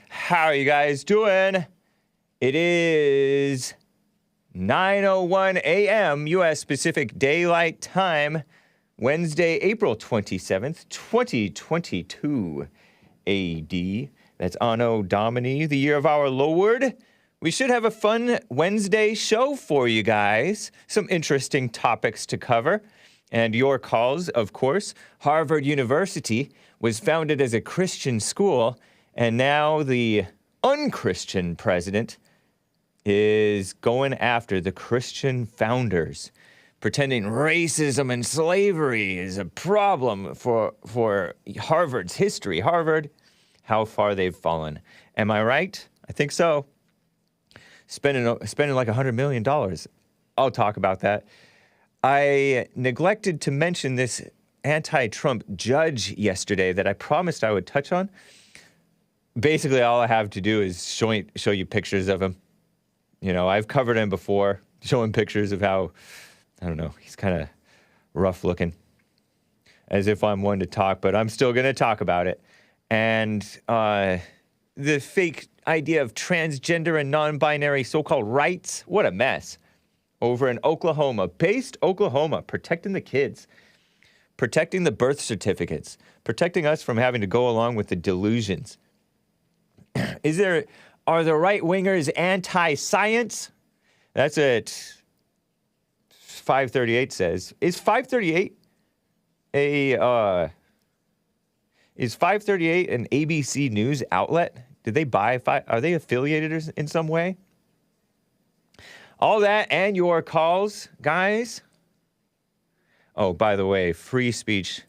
How are you guys doing? It is 9:01 a.m. U.S. Pacific Daylight Time, Wednesday, April 27th, 2022 AD. That's Anno Domini, the year of our Lord. We should have a fun Wednesday show for you guys. Some interesting topics to cover. And your calls, of course. Harvard University was founded as a Christian school, and now the unchristian president is going after the Christian founders, pretending racism and slavery is a problem for Harvard's history. Harvard, how far they've fallen. Am I right? I think so. Spending like $100 million. I'll talk about that. I neglected to mention this anti-Trump judge yesterday that I promised I would touch on. Basically, all I have to do is show you pictures of him. You know, I've covered him before, showing pictures of how, I don't know, he's kind of rough looking. As if I'm one to talk, but I'm still going to talk about it. And the fake idea of transgender and non-binary so-called rights, what a mess. Over in Oklahoma, protecting the kids, protecting the birth certificates, protecting us from having to go along with the delusions. Are the right-wingers anti-science? That's what 538 says. Is 538 an ABC News outlet? Did they buy are they affiliated in some way? All that and your calls, guys. Oh, by the way, free speech.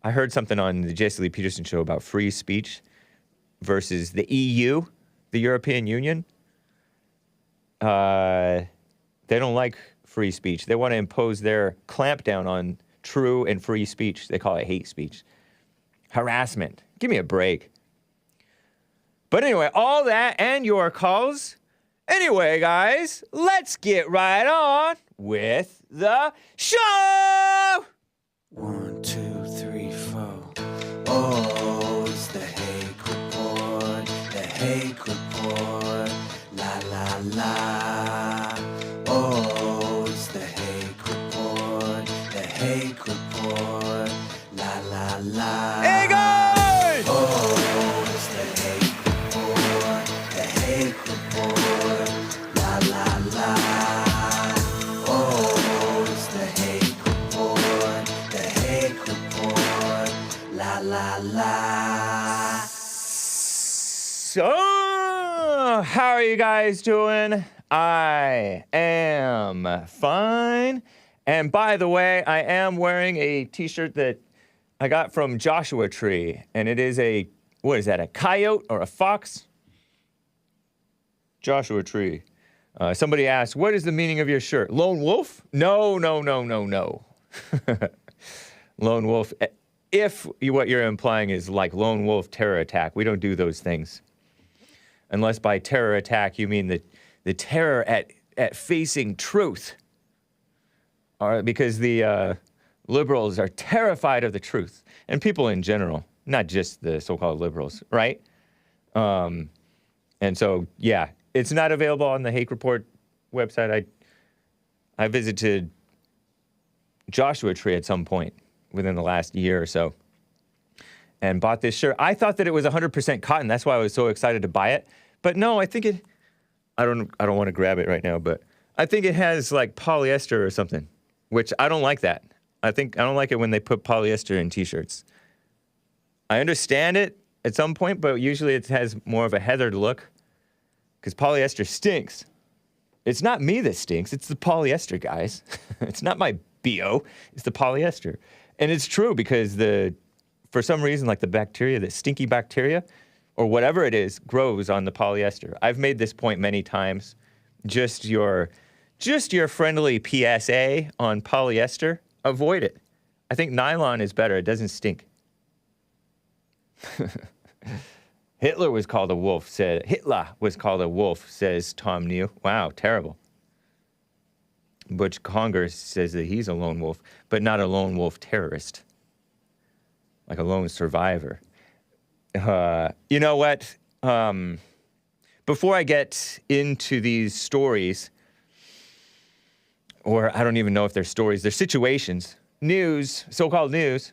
I heard something on the Jesse Lee Peterson show about free speech versus the EU, the European Union. They don't like free speech. They want to impose their clampdown on true and free speech. They call it hate speech. Harassment. Give me a break. But anyway, all that and your calls. Anyway, guys, let's get right on with the show! 1, 2, 3, 4. Oh, it's the Hake Report, the Hake Report, la la la. Oh, it's the Hake Report, the Hake Report, la la la. Hey, guys! Oh, it's the Hake Report, the Hake Report, la la la. Oh, it's the Hake Report, the Hake Report, la la la. So, how are you guys doing? I am fine. And by the way, I am wearing a t-shirt that I got from Joshua Tree. And it is a, what is that, a coyote or a fox? Joshua Tree. Somebody asked, what is the meaning of your shirt? Lone wolf? No. Lone wolf. If what you're implying is like lone wolf terror attack, we don't do those things. Unless by terror attack you mean the terror at facing truth. Because the liberals are terrified of the truth. And people in general, not just the so-called liberals, right? And so, yeah, it's not available on the Hake Report website. I visited Joshua Tree at some point within the last year or so and bought this shirt. I thought that it was 100% cotton. That's why I was so excited to buy it. But no, I think I don't want to grab it right now, but I think it has like polyester or something, which I don't like that. I don't like it when they put polyester in t-shirts. I understand it at some point, but usually it has more of a heathered look because polyester stinks. It's not me that stinks. It's the polyester, guys. It's not my BO. It's the polyester. And it's true because for some reason, like the bacteria, the stinky bacteria, or whatever it is, grows on the polyester. I've made this point many times. Just your friendly PSA on polyester, avoid it. I think nylon is better. It doesn't stink. Hitler was called a wolf, says Tom New. Wow, terrible. Butch Conger says that he's a lone wolf, but not a lone wolf terrorist. like a lone survivor. You know what? Before I get into these stories, or I don't even know if they're stories, they're situations, news, so-called news.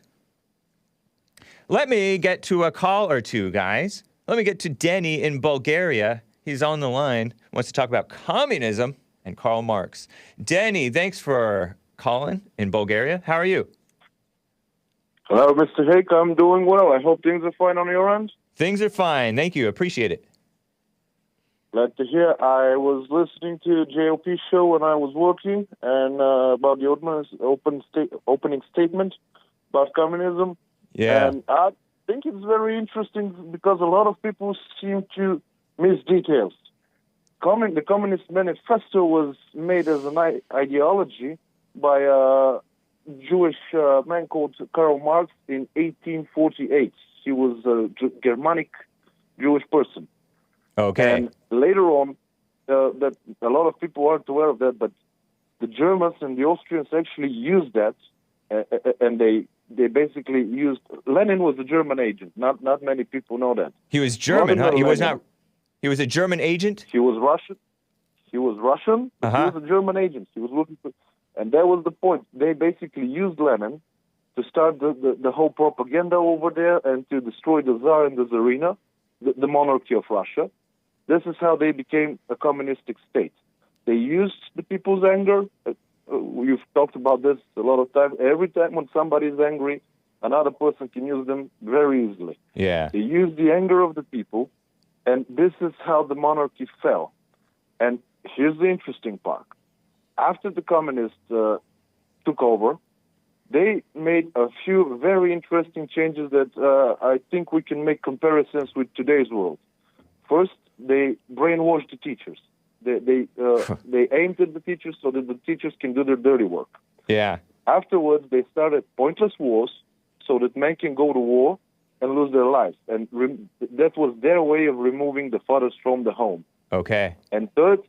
Let me get to a call or two, guys. Let me get to Denny in Bulgaria. He's on the line, wants to talk about communism and Karl Marx. Denny, thanks for calling in Bulgaria. How are you? Hello, Mr. Hake. I'm doing well. I hope things are fine on your end. Things are fine. Thank you. Appreciate it. Glad to hear. I was listening to JOP show when I was working, and about the opening statement about communism. Yeah. And I think it's very interesting because a lot of people seem to miss details. The Communist Manifesto was made as an ideology by a Jewish man called Karl Marx in 1848. He was a Germanic Jewish person. Okay. And later on, that a lot of people aren't aware of that, but the Germans and the Austrians actually used that, and they basically used. Lenin was a German agent. Not many people know that. He was German, huh? Lenin. He was not. He was a German agent. He was Russian. He was Russian. But He was a German agent. He was looking for, and that was the point. They basically used Lenin to start the whole propaganda over there and to destroy the Tsar and the Tsarina, the monarchy of Russia. This is how they became a communistic state. They used the people's anger. We've talked about this a lot of times. Every time when somebody is angry, another person can use them very easily. Yeah. They used the anger of the people, and this is how the monarchy fell. And here's the interesting part. After the communists took over, they made a few very interesting changes that I think we can make comparisons with today's world. First, they brainwashed the teachers. They aimed at the teachers so that the teachers can do their dirty work. Yeah. Afterwards, they started pointless wars so that men can go to war and lose their lives. And that was their way of removing the fathers from the home. Okay. And third,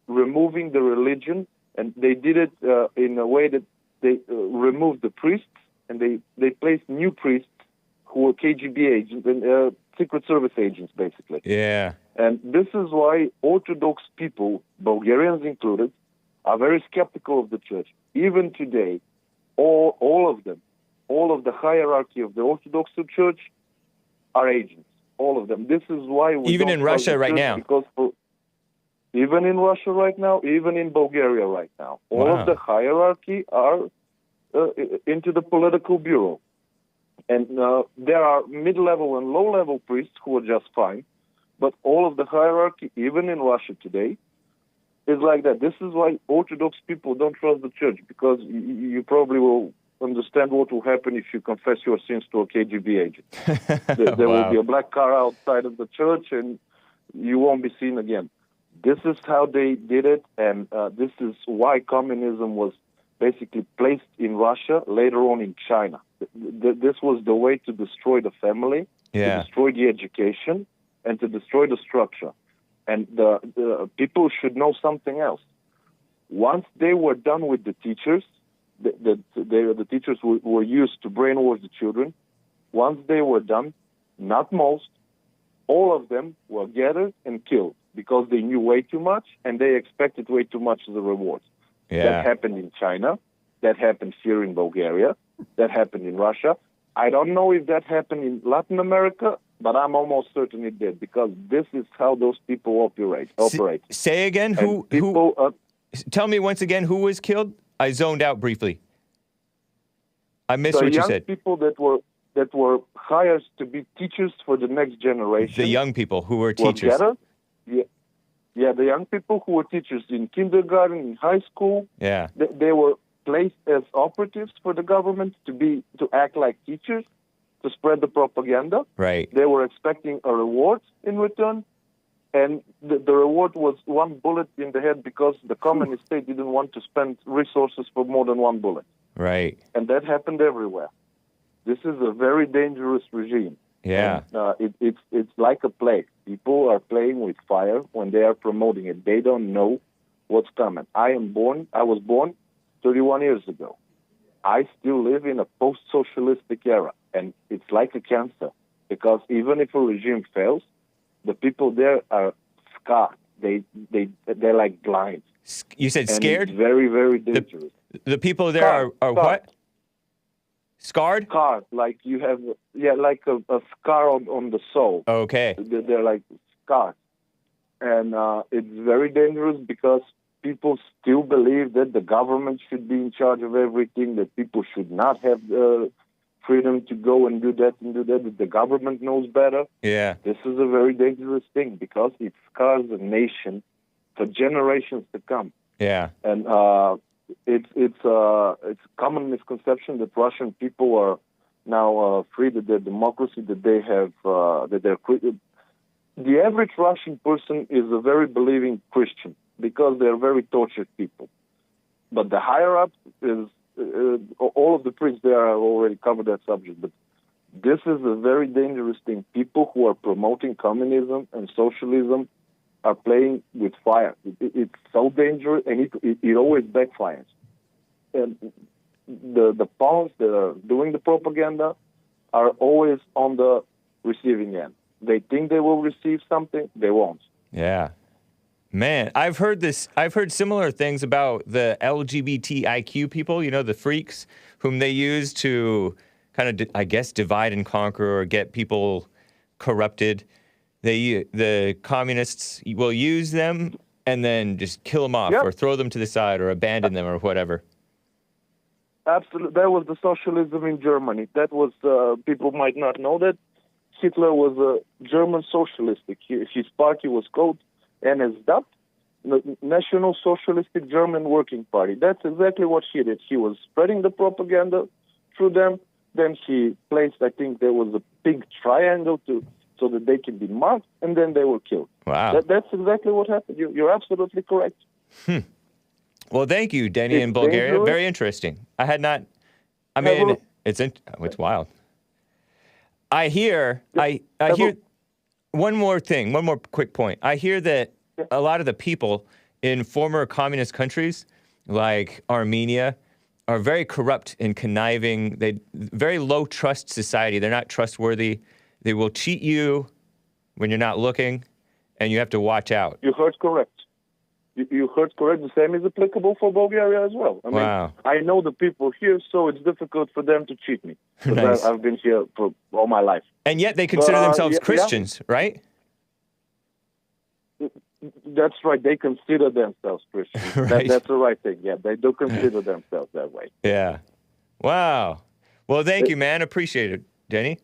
removing the religion. And they did it in a way that they removed the priests, and they placed new priests who were KGB agents and Secret Service agents, basically. Yeah. And this is why Orthodox people, Bulgarians included, are very skeptical of the church. Even today, all of them, all of the hierarchy of the Orthodox Church are agents. All of them. This is why we Even don't in trust Russia the right church, now. Because even in Russia right now, even in Bulgaria right now, all Wow. of the hierarchy are into the political bureau. And there are mid-level and low-level priests who are just fine. But all of the hierarchy, even in Russia today, is like that. This is why Orthodox people don't trust the church, because you probably will understand what will happen if you confess your sins to a KGB agent. There Wow. will be a black car outside of the church, and you won't be seen again. This is how they did it, and this is why communism was basically placed in Russia, later on in China. This was the way to destroy the family, to destroy the education, and to destroy the structure. And the people should know something else. Once they were done with the teachers, the teachers were used to brainwash the children. Once they were done, not most, all of them were gathered and killed because they knew way too much and they expected way too much as a reward. Yeah. That happened in China. That happened here in Bulgaria. That happened in Russia. I don't know if that happened in Latin America, but I'm almost certain it did, because this is how those people operate. Say again, who? Tell me once again, who was killed? I zoned out briefly. I missed what you said. The young people that were hired to be teachers for the next generation. The young people who were teachers. Gathered. The young people who were teachers in kindergarten, in high school. Yeah. They were placed as operatives for the government to act like teachers, to spread the propaganda. Right. They were expecting a reward in return, and the reward was one bullet in the head, because the communist state didn't want to spend resources for more than one bullet. Right. And that happened everywhere. This is a very dangerous regime. Yeah. And, it's like a plague. People are playing with fire when they are promoting it. They don't know what's coming. I was born 31 years ago. I still live in a post-socialistic era. and it's like a cancer, because even if a regime fails, the people there are scarred. They're like blind. You said And scared? it's very, very dangerous. The people there are what? Scarred? Scarred, like you have, like a scar on the soul. Okay. They're like scarred. And it's very dangerous because people still believe that the government should be in charge of everything, that people should not have freedom to go and do that, that the government knows better. Yeah. This is a very dangerous thing because it scars a nation for generations to come. Yeah. And it's a common misconception that Russian people are now free, that they're democracy, that they have that they're the average Russian person is a very believing Christian because they're very tortured people. But the higher up is all of the priests there have already covered that subject. But this is a very dangerous thing. People who are promoting communism and socialism are playing with fire. It's so dangerous, and it always backfires. And the pawns that are doing the propaganda are always on the receiving end. They think they will receive something, they won't. Yeah. Man, I've heard similar things about the LGBTIQ people, the freaks, whom they use to kind of, I guess, divide and conquer or get people corrupted. The communists will use them and then just kill them off or throw them to the side or abandon them or whatever. Absolutely. That was the socialism in Germany. That was, people might not know that. Hitler was a German socialistic. His party was called NSDAP, the National Socialistic German Working Party. That's exactly what he did. He was spreading the propaganda through them. Then he placed, I think there was a big triangle so that they can be marked, and then they were killed. Wow. That's exactly what happened. You're absolutely correct. Well, thank you, Denny, in Bulgaria. Dangerous. Very interesting. I had not, I mean, it's wild. I hear one more quick point. I hear that a lot of the people in former communist countries, like Armenia, are very corrupt and conniving. Very low trust society. They're not trustworthy. They will cheat you when you're not looking, and you have to watch out. You heard correct. You heard correct. The same is applicable for Bulgaria as well. I mean, I know the people here, so it's difficult for them to cheat me. Because I've been here for all my life. And yet they consider themselves Christians, right? That's right. They consider themselves Christians. Right. That's the right thing. Yeah, they do consider themselves that way. Yeah. Wow. Well, thank you, man. Appreciate it, Denny.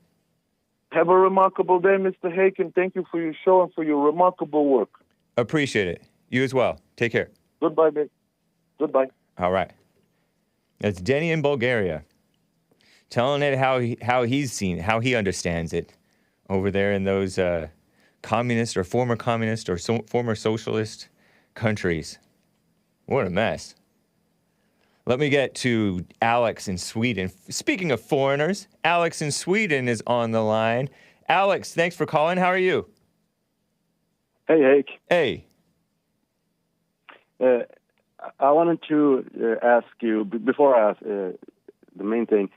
Have a remarkable day, Mr. Hake, and thank you for your show and for your remarkable work. Appreciate it. You as well. Take care. Goodbye, babe. Goodbye. All right. That's Denny in Bulgaria, telling it how he's seen it, how he understands it over there in those communist or former communist or former socialist countries. What a mess. Let me get to Alex in Sweden. Speaking of foreigners, Alex in Sweden is on the line. Alex, thanks for calling. How are you? Hey, Hake. Hey. I wanted to ask you, before I ask the main thing,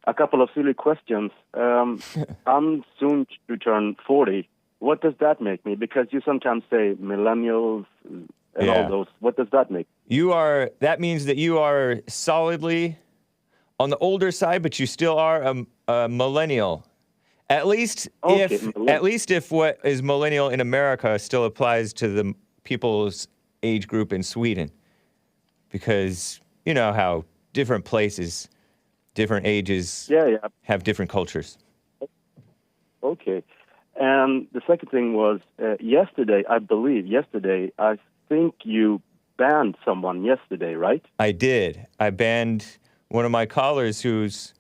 a couple of silly questions. I'm soon to turn 40. What does that make me? Because you sometimes say millennials and all those. What does that make? That means that you are solidly on the older side, but you still are a millennial. At least if what is millennial in America still applies to the people's age group in Sweden. Because you know how different places, different ages have different cultures. Okay. And the second thing was, yesterday, I think you banned someone yesterday, right? I did. I banned one of my callers who's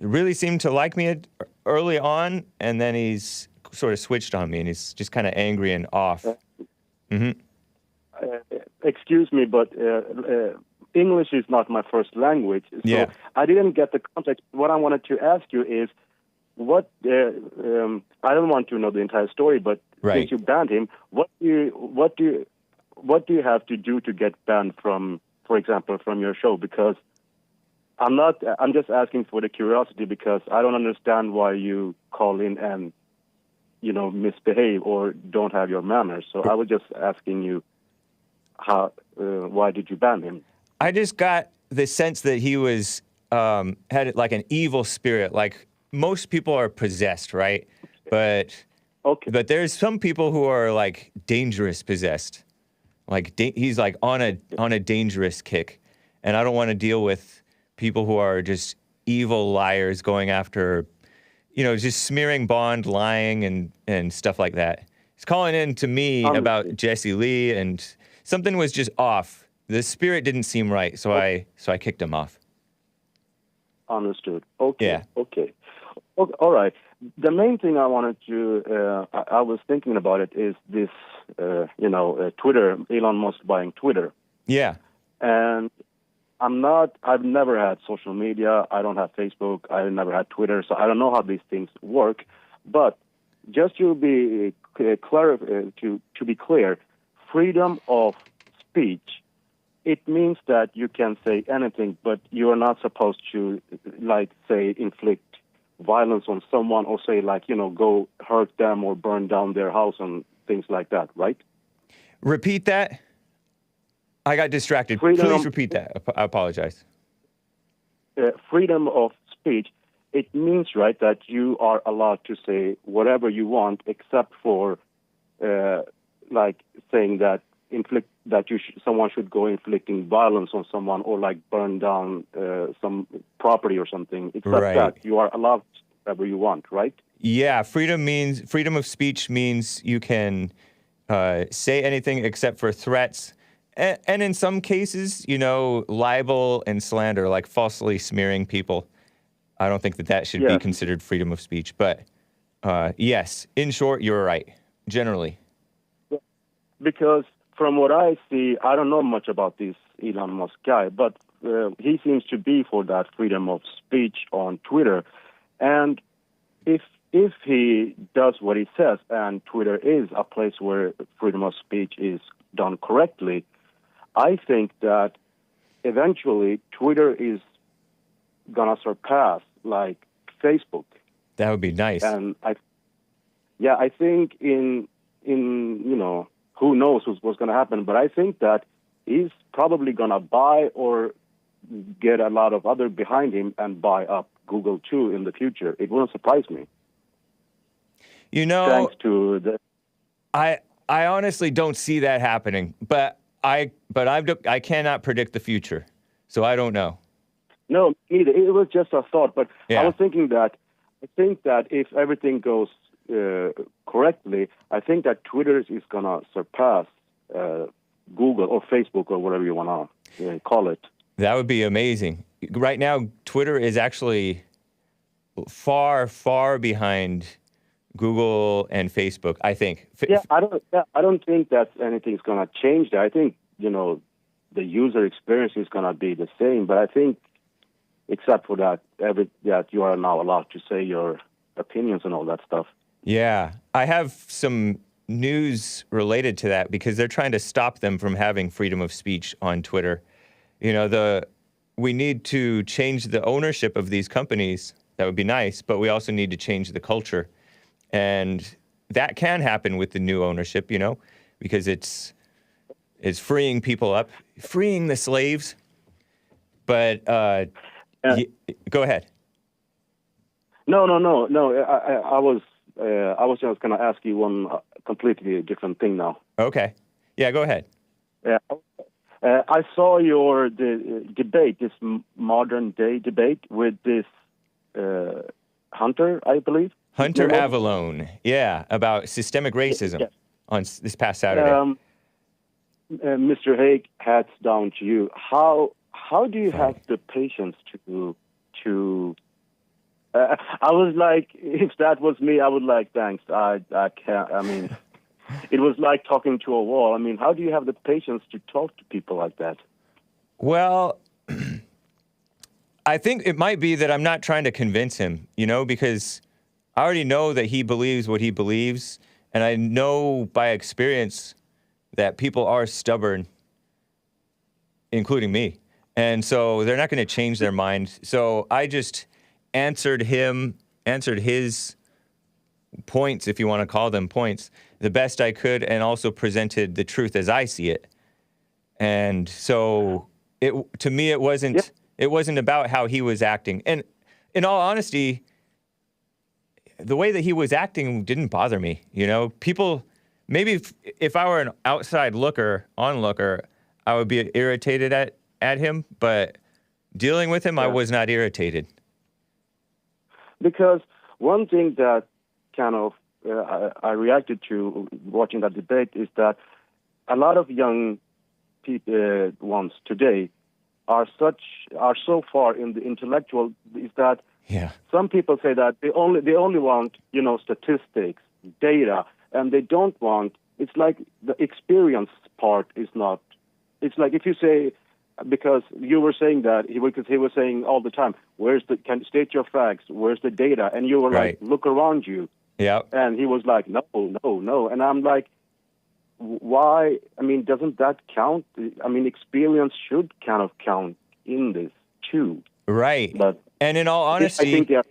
really seemed to like me early on, and then he's sort of switched on me, and he's just kind of angry and off. Excuse me, but English is not my first language, so I didn't get the context. What I wanted to ask you is, what I don't want to know the entire story, but since you banned him, what do you have to do to get banned from, for example, from your show? Because I'm not. I'm just asking for the curiosity because I don't understand why you call in and, misbehave or don't have your manners. So I was just asking you, why did you ban him? I just got the sense that he was had like an evil spirit. Like most people are possessed, right? But there's some people who are like dangerous possessed. Like he's like on a dangerous kick, and I don't want to deal with people who are just evil liars going after, just smearing Bond, lying and stuff like that. He's calling in to me about Jesse Lee, and something was just off. The spirit didn't seem right, so I kicked him off. Understood. Okay. Yeah. Okay. All right. The main thing I wanted to, I was thinking about it is this, Twitter, Elon Musk buying Twitter. Yeah. And I've never had social media. I don't have Facebook. I never had Twitter. So I don't know how these things work. But just to be to be clear, freedom of speech, it means that you can say anything, but you are not supposed to, inflict violence on someone or say, go hurt them or burn down their house and things like that, right? Repeat that. I got distracted. Please repeat that. I apologize. Freedom of speech, it means, right, that you are allowed to say whatever you want except for, saying that someone should go inflicting violence on someone or burn down some property or something. Except that you are allowed whatever you want, right? Yeah, freedom of speech means you can say anything except for threats, and in some cases, libel and slander, like falsely smearing people. I don't think that should be considered freedom of speech, but yes, in short, you're right. Generally, because from what I see, I don't know much about this Elon Musk guy, but he seems to be for that freedom of speech on Twitter. And if he does what he says, and Twitter is a place where freedom of speech is done correctly, I think that eventually Twitter is gonna surpass Facebook. That would be nice. And I think in who knows what's going to happen, but I think that he's probably going to buy or get a lot of other behind him and buy up Google too in the future. It wouldn't surprise me. Thanks to the... I honestly don't see that happening, but I cannot predict the future, so I don't know. No, neither. It was just a thought, but yeah. I was thinking that if everything goes correctly, I think that Twitter is going to surpass Google or Facebook or whatever you want to call it. That would be amazing. Right now, Twitter is actually far, far behind Google and Facebook, I think. I don't think that anything's going to change there. I think, the user experience is going to be the same, but I think except for that you are now allowed to say your opinions and all that stuff. Yeah, I have some news related to that because they're trying to stop them from having freedom of speech on Twitter. We need to change the ownership of these companies. That would be nice, but we also need to change the culture. And that can happen with the new ownership, because it's freeing people up, freeing the slaves. But go ahead. No. I was just going to ask you one completely different thing now. Okay. Yeah, go ahead. Yeah. I saw your debate, this modern day debate with this Hunter, I believe. Hunter Avallone. Yeah, about systemic racism on this past Saturday. Mr. Hake, hats down to you. How do you have the patience to I was like, if that was me, I would thanks. I can't, it was like talking to a wall. How do you have the patience to talk to people like that? Well, I think it might be that I'm not trying to convince him, because I already know that he believes what he believes. And I know by experience that people are stubborn, including me. And so they're not going to change their mind. So I just answered his points, if you want to call them points, the best I could, and also presented the truth as I see it. And so to me, it wasn't about how he was acting. And in all honesty, the way that he was acting didn't bother me. You know, people, maybe if I were an outside onlooker, I would be irritated at him, but dealing with him, I was not irritated. Because one thing that kind of I reacted to watching that debate is that a lot of young people ones today are so far in the intellectual is that some people say that they only want, you know, statistics, data, and they don't want. It's like the experience part is not. It's like if you say, because you were saying that he was saying all the time, can state your facts, where's the data, and you were like, look around you. Yeah. And he was like, no. And I'm like, why? I mean, doesn't that count? I mean, experience should kind of count in this too. Right. And in all honesty, I think,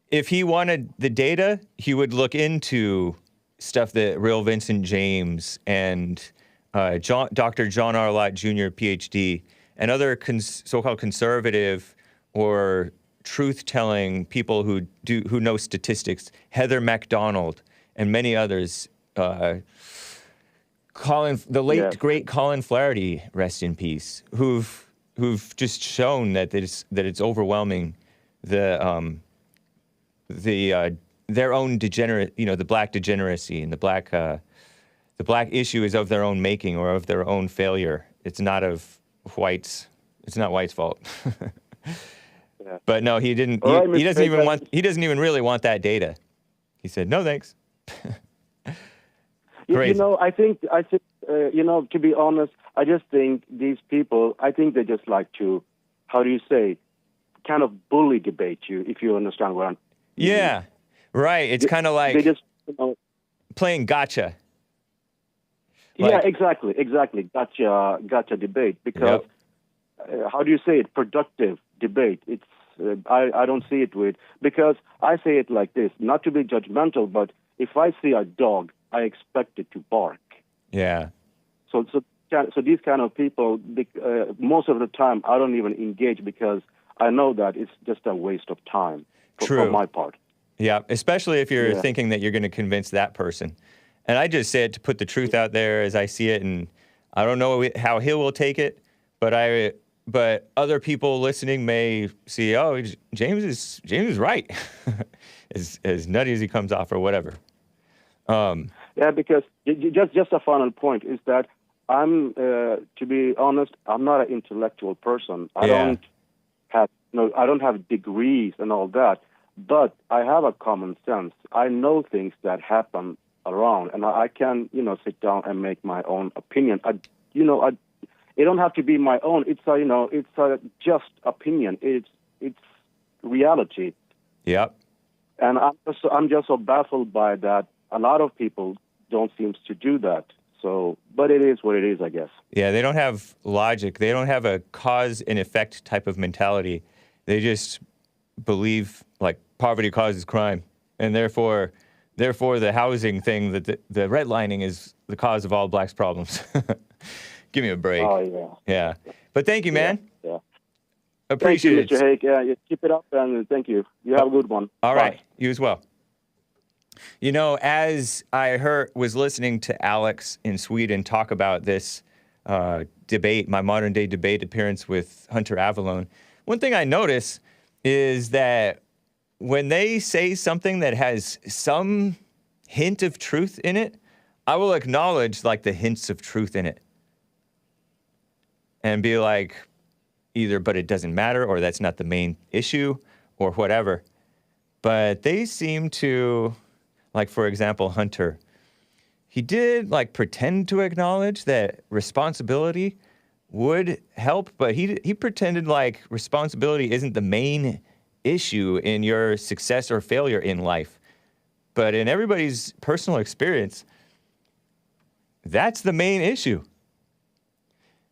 if he wanted the data, he would look into stuff that real Vincent James and Dr. John R. Lott Jr., PhD, and other so-called conservative or truth-telling people who know statistics, Heather MacDonald and many others, great Colin Flaherty, rest in peace, who've just shown that it's overwhelming their own degenerate, you know, the black degeneracy and the black issue is of their own making or of their own failure. It's not of whites. It's not whites' fault. But no, he didn't. He doesn't even want. He doesn't even really want that data. He said, "No, thanks." You know, I think. You know, to be honest, I just think these people. I think they just like to, how do you say, kind of bully debate you. If you understand what I'm. Yeah, right. It's kind of like they just, you know, playing gotcha. Yeah, exactly. Gotcha debate, because how do you say it? Productive debate. It's I don't see it with, because I say it like this, not to be judgmental, but if I see a dog, I expect it to bark. Yeah. So these kind of people, most of the time, I don't even engage because I know that it's just a waste of time for my part. Yeah, especially if you're thinking that you're going to convince that person. And I just say it to put the truth out there as I see it, and I don't know how he will take it, but other people listening may see, oh, James is right, as nutty as he comes off or whatever. Because just a final point is that to be honest, I'm not an intellectual person. I don't have degrees and all that, but I have a common sense. I know things that happen around, and I can, sit down and make my own opinion. It don't have to be my own. It's a just opinion. It's reality. Yep. And I'm just so baffled by that. A lot of people don't seem to do that. So, but it is what it is, I guess. Yeah, they don't have logic. They don't have a cause and effect type of mentality. They just believe like poverty causes crime, and therefore the housing thing, that the redlining is the cause of all blacks' problems. Give me a break. Oh, yeah. Yeah. But thank you, man. Yeah. Appreciate it. Thank you, Mr. Hake. Yeah, keep it up, and thank you. You have a good one. All right. You as well. As I was listening to Alex in Sweden talk about this debate, my modern day debate appearance with Hunter Avallone, one thing I notice is that when they say something that has some hint of truth in it, I will acknowledge like the hints of truth in it and be like, either, but it doesn't matter, or that's not the main issue, or whatever. But they seem to, like, for example, Hunter, he did like pretend to acknowledge that responsibility would help, but he pretended like responsibility isn't the main issue in your success or failure in life. But in everybody's personal experience, that's the main issue.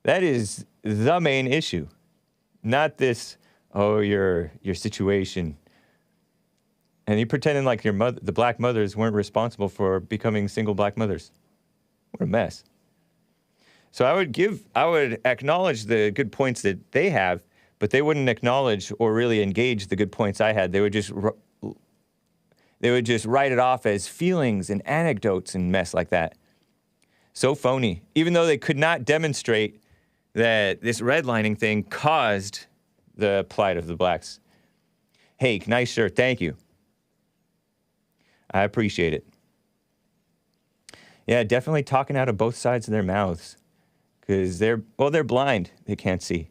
That is the main issue. Not this, oh, your situation. And you pretending like your mother, the black mothers weren't responsible for becoming single black mothers. What a mess. So I would acknowledge the good points that they have, but they wouldn't acknowledge or really engage the good points I had. They would just write it off as feelings and anecdotes and mess like that. So phony. Even though they could not demonstrate that this redlining thing caused the plight of the blacks. Hake, nice shirt. Thank you. I appreciate it. Yeah, definitely talking out of both sides of their mouths. Because they're blind. They can't see.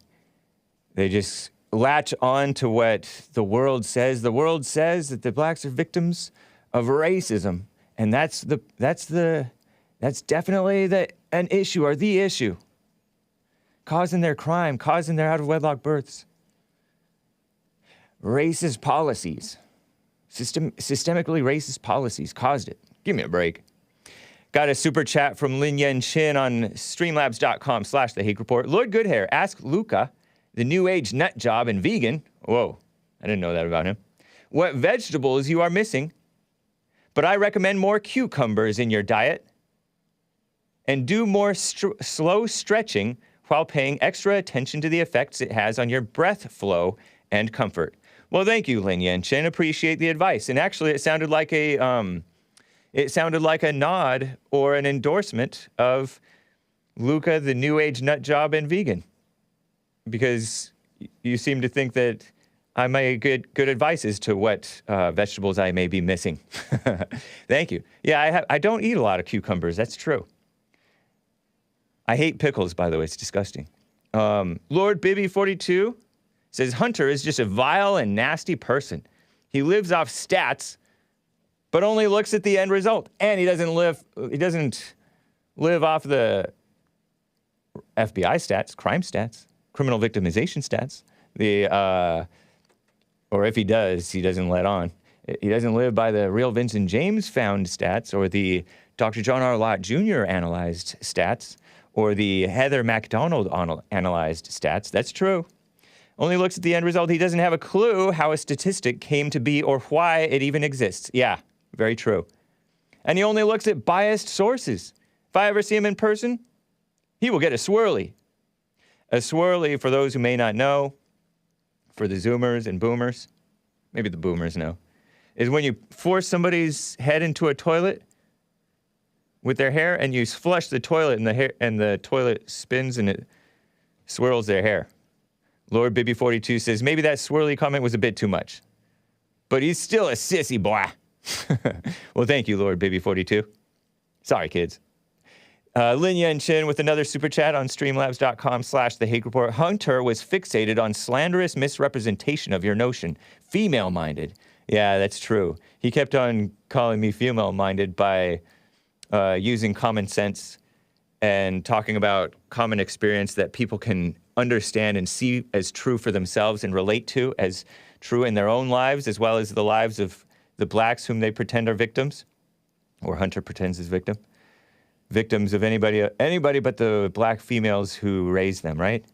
They just latch on to what the world says. The world says that the blacks are victims of racism. And that's definitely an issue or the issue. Causing their crime, causing their out-of-wedlock births. Racist policies. Systemically racist policies caused it. Give me a break. Got a super chat from Lin Yen Chin on streamlabs.com/The Hake Report. Lord Goodhair, ask Luca, the new age nut job and vegan. Whoa, I didn't know that about him. What vegetables you are missing. But I recommend more cucumbers in your diet. And do more slow stretching while paying extra attention to the effects it has on your breath flow and comfort. Well, thank you, Lin Yen Chin. Appreciate the advice. And actually, it sounded like a nod or an endorsement of Luca, the new age nut job and vegan, because you seem to think that I may good advice as to what vegetables I may be missing. Thank you. Yeah, I don't eat a lot of cucumbers. That's true. I hate pickles, by the way. It's disgusting. Lord Bibby 42 says Hunter is just a vile and nasty person. He lives off stats, but only looks at the end result. And he doesn't live off the FBI stats, crime stats, criminal victimization stats. Or if he does, he doesn't let on. He doesn't live by the real Vincent James found stats or the Dr. John R. Lott Jr. analyzed stats or the Heather MacDonald analyzed stats. That's true. Only looks at the end result. He doesn't have a clue how a statistic came to be or why it even exists. Yeah, very true. And he only looks at biased sources. If I ever see him in person, he will get a swirly. A swirly, for those who may not know, for the Zoomers and Boomers, maybe the Boomers know, is when you force somebody's head into a toilet with their hair and you flush the toilet and the toilet spins and it swirls their hair. Lord Bibby 42 says, maybe that swirly comment was a bit too much. But he's still a sissy boy. Well, thank you, Lord Bibby 42. Sorry, kids. Lin Yen Chin with another super chat on streamlabs.com/The Hake Report. Hunter was fixated on slanderous misrepresentation of your notion. Female-minded. Yeah, that's true. He kept on calling me female-minded by using common sense and talking about common experience that people can understand and see as true for themselves and relate to as true in their own lives, as well as the lives of the blacks whom they pretend are victims, or Hunter pretends is victim. Victims of anybody but the black females who raised them, right?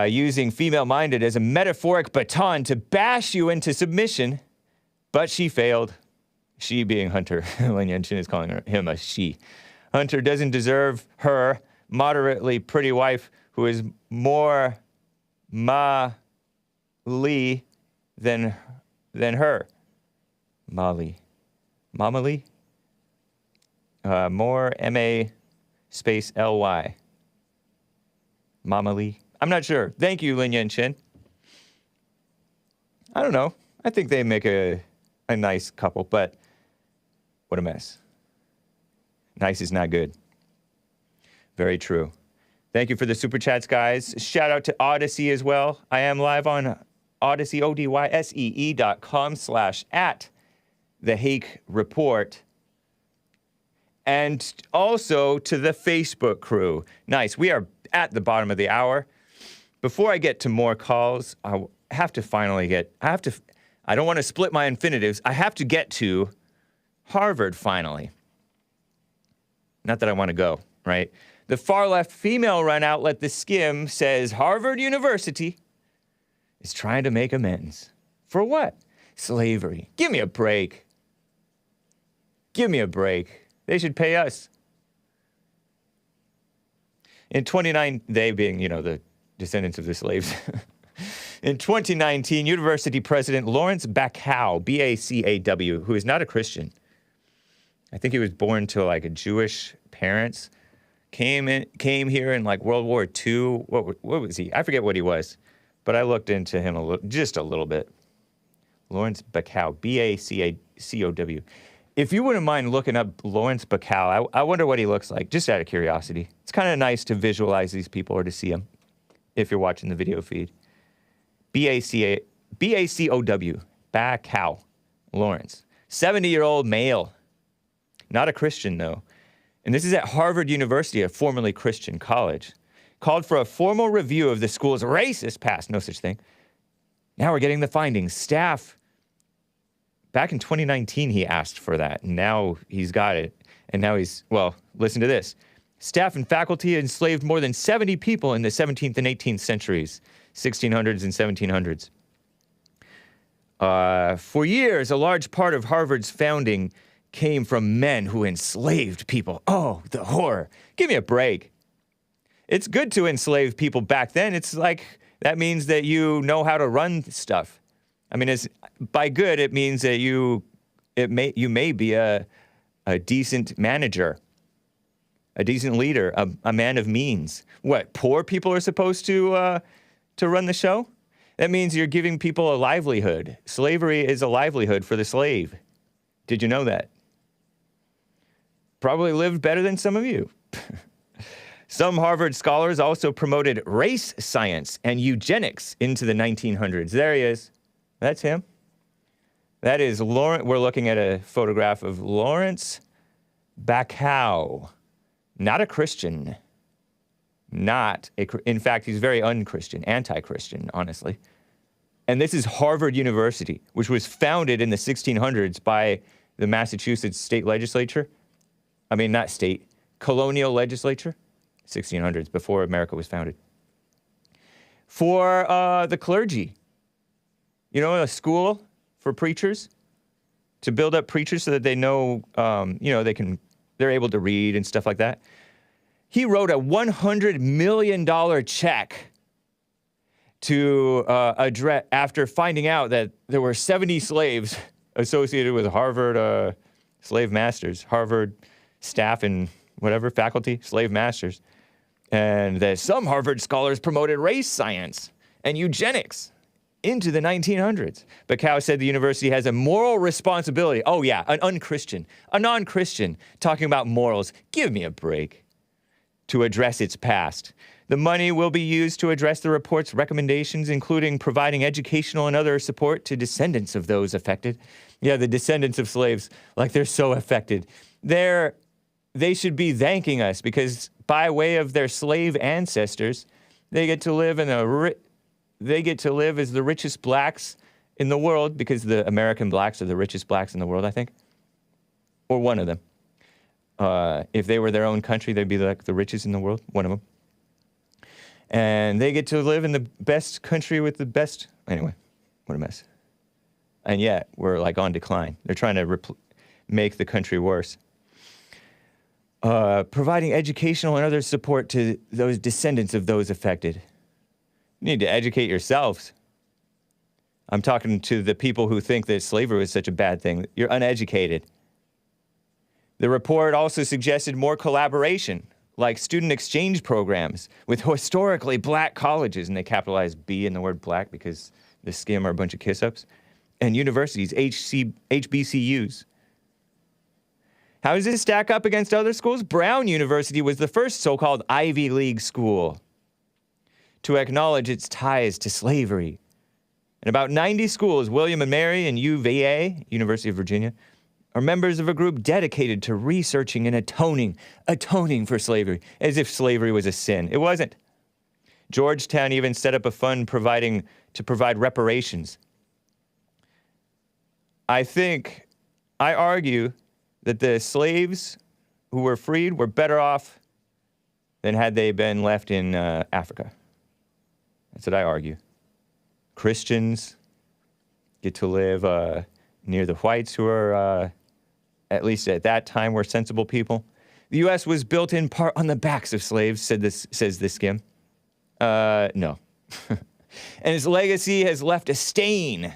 Using female-minded as a metaphoric baton to bash you into submission, but she failed. She being Hunter. Lin Yen Chin is calling him a she. Hunter doesn't deserve her moderately pretty wife who is more Ma-Lee than her. Molly. Mama Lee? More M-A space L-Y. Mama Lee. I'm not sure. Thank you, Lin Yen Chin. I don't know. I think they make a nice couple, but what a mess. Nice is not good. Very true. Thank you for the super chats, guys. Shout out to Odyssey as well. I am live on Odyssey, ODYSEE.com/@The Hake Report. And also to the Facebook crew. Nice. We are at the bottom of the hour. Before I get to more calls, I have to finally I don't want to split my infinitives. I have to get to Harvard finally. Not that I want to go, right? The far-left female-run outlet The Skim says Harvard University is trying to make amends. For what? Slavery. Give me a break. Give me a break. They should pay us. In 29, they being, the descendants of the slaves. In 2019, University President Lawrence Bacow, B-A-C-A-W, who is not a Christian, I think he was born to like a Jewish parents, came here in like World War II. What was he? I forget what he was, but I looked into him just a little bit. Lawrence Bacow, B-A-C-A-C-O-W. If you wouldn't mind looking up Lawrence Bacow, I wonder what he looks like, just out of curiosity. It's kind of nice to visualize these people or to see them if you're watching the video feed. B-A-C-O-W, Bacow, Lawrence. 70-year-old male. Not a Christian, though. And this is at Harvard University, a formerly Christian college. Called for a formal review of the school's racist past. No such thing. Now we're getting the findings. Staff. Back in 2019, he asked for that. And now he's got it. And now listen to this. Staff and faculty enslaved more than 70 people in the 17th and 18th centuries, 1600s and 1700s. For years, a large part of Harvard's founding came from men who enslaved people. Oh, the horror. Give me a break. It's good to enslave people back then. It's like, that means that you know how to run stuff. I mean, by good, it means that you may be a decent manager, a decent leader, a man of means. What, poor people are supposed to run the show? That means you're giving people a livelihood. Slavery is a livelihood for the slave. Did you know that? Probably lived better than some of you. Some Harvard scholars also promoted race science and eugenics into the 1900s. There he is. That's him. That is Lawrence. We're looking at a photograph of Lawrence Bacow. Not a Christian. In fact, he's very unchristian, anti-Christian, honestly. And this is Harvard University, which was founded in the 1600s by the Massachusetts state legislature. I mean, not state, colonial legislature. 1600s, before America was founded. For the clergy. A school for preachers, to build up preachers so that they know, they're able to read and stuff like that. He wrote a $100 million check to address, after finding out that there were 70 slaves associated with Harvard slave masters, Harvard staff and whatever, faculty, slave masters. And that some Harvard scholars promoted race science and eugenics into the 1900s. Bacow said the university has a moral responsibility. Oh yeah, an unchristian, a non-Christian, talking about morals. Give me a break. To address its past. The money will be used to address the report's recommendations, including providing educational and other support to descendants of those affected. Yeah, the descendants of slaves, like they're so affected. They should be thanking us because by way of their slave ancestors, they get to live as the richest blacks in the world, because the American blacks are the richest blacks in the world, I think. Or one of them. If they were their own country, they'd be like the richest in the world, one of them. And they get to live in the best country with the best, anyway, what a mess. And yet, we're like on decline. They're trying to make the country worse. Providing educational and other support to those descendants of those affected. You need to educate yourselves. I'm talking to the people who think that slavery was such a bad thing. You're uneducated. The report also suggested more collaboration, like student exchange programs with historically black colleges, and they capitalized B in the word black because the Skim are a bunch of kiss-ups, and universities, HBCUs. How does this stack up against other schools? Brown University was the first so-called Ivy League school to acknowledge its ties to slavery. And about 90 schools, William and Mary and UVA, University of Virginia, are members of a group dedicated to researching and atoning for slavery, as if slavery was a sin. It wasn't. Georgetown even set up a fund to provide reparations. I argue that the slaves who were freed were better off than had they been left in Africa. That's what I argue. Christians get to live near the whites who are, at least at that time, were sensible people. The U.S. was built in part on the backs of slaves, says this skim. No. And its legacy has left a stain.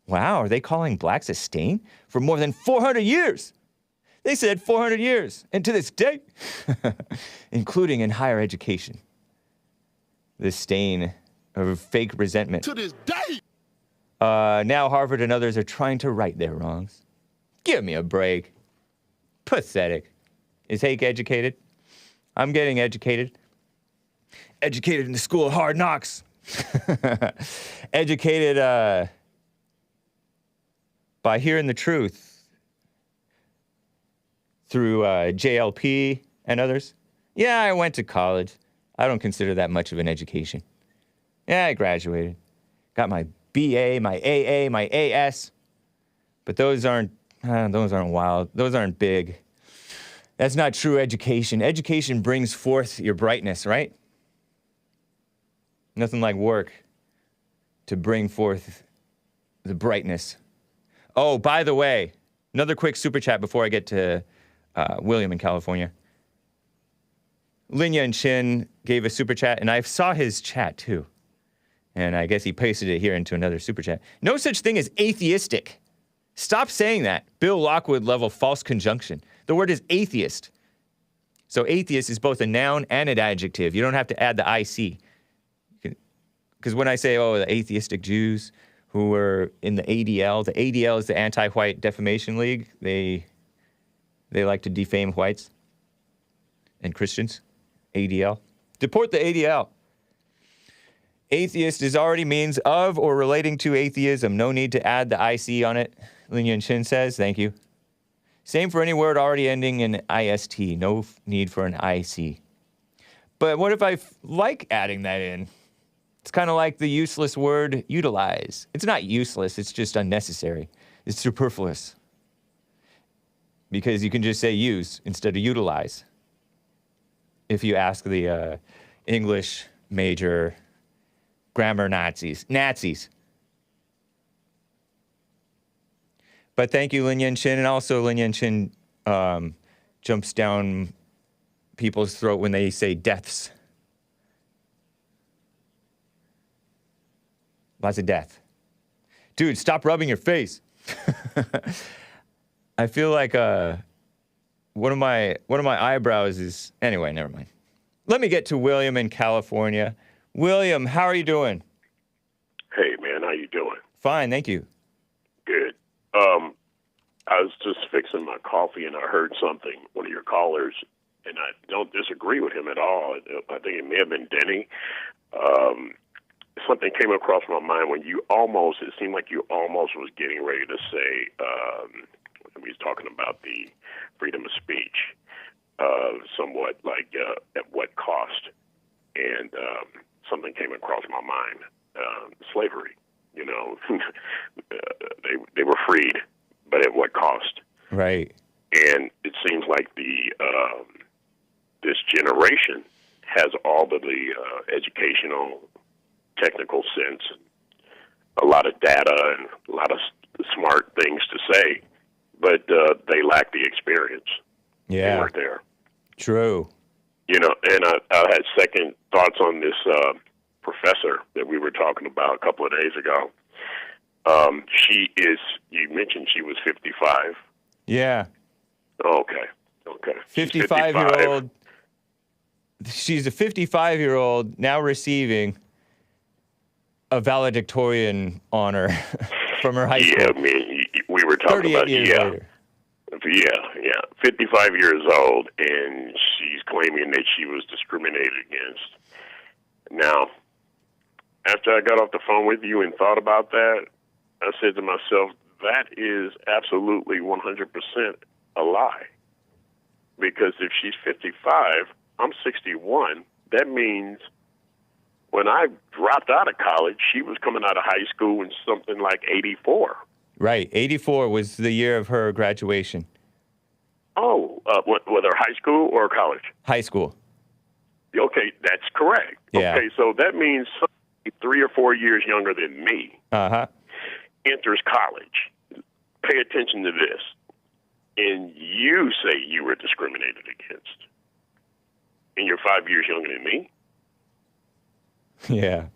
Wow, are they calling blacks a stain? For more than 400 years. They said 400 years, and to this day, including in higher education. This stain of fake resentment. To this day! Now Harvard and others are trying to right their wrongs. Give me a break. Pathetic. Is Hake educated? I'm getting educated. Educated in the school of hard knocks. Educated by hearing the truth through JLP and others. Yeah, I went to college. I don't consider that much of an education. Yeah, I graduated. Got my BA, my AA, my AS. But those aren't wild. Those aren't big. That's not true education. Education brings forth your brightness, right? Nothing like work to bring forth the brightness. Oh, by the way, another quick super chat before I get to William in California. Linya and Chin gave a super chat, and I saw his chat too. And I guess he pasted it here into another super chat. No such thing as atheistic. Stop saying that. Bill Lockwood level false conjunction. The word is atheist. So atheist is both a noun and an adjective. You don't have to add the IC. Because when I say, the atheistic Jews who were in the ADL is the Anti-White Defamation League. They like to defame whites and Christians. ADL. Deport the ADL. Atheist is already means of or relating to atheism. No need to add the IC on it. Lin Yun Chin says, thank you. Same for any word already ending in IST. No need for an IC. But what if I like adding that in? It's kind of like the useless word utilize. It's not useless, it's just unnecessary. It's superfluous. Because you can just say use instead of utilize. If you ask the English major grammar Nazis. But thank you, Lin Yan Chin. And also, Lin Yan Chin jumps down people's throat when they say deaths. Lots of death. Dude, stop rubbing your face. I feel like one of my eyebrows is... Anyway, never mind. Let me get to William in California. William, how are you doing? Hey, man, how you doing? Fine, thank you. Good. I was just fixing my coffee, and I heard something, one of your callers, and I don't disagree with him at all. I think it may have been Denny. Something came across my mind when it seemed like you almost was getting ready to say, when he was talking about the freedom of speech, somewhat like at what cost. And something came across my mind, slavery. You know, they were freed, but at what cost? Right. And it seems like this generation has all of the educational, technical sense, a lot of data, and a lot of smart things to say, but they lack the experience. Yeah. They weren't there. True. You know, and I had second thoughts on this professor that we were talking about a couple of days ago. You mentioned she was 55. Yeah. Okay. 55-year-old. She's a 55-year-old now receiving a valedictorian honor from her high school. Yeah, I mean, we were talking 38 about, years later. Yeah, 55 years old, and she's claiming that she was discriminated against. Now, after I got off the phone with you and thought about that, I said to myself, that is absolutely 100% a lie. Because if she's 55, I'm 61, that means when I dropped out of college, she was coming out of high school in something like 84. Right, 84 was the year of her graduation. Oh, whether high school or college? High school. Okay, that's correct. Yeah. Okay, so that means somebody 3 or 4 years younger than me enters college. Pay attention to this. And you say you were discriminated against. And you're 5 years younger than me? Yeah.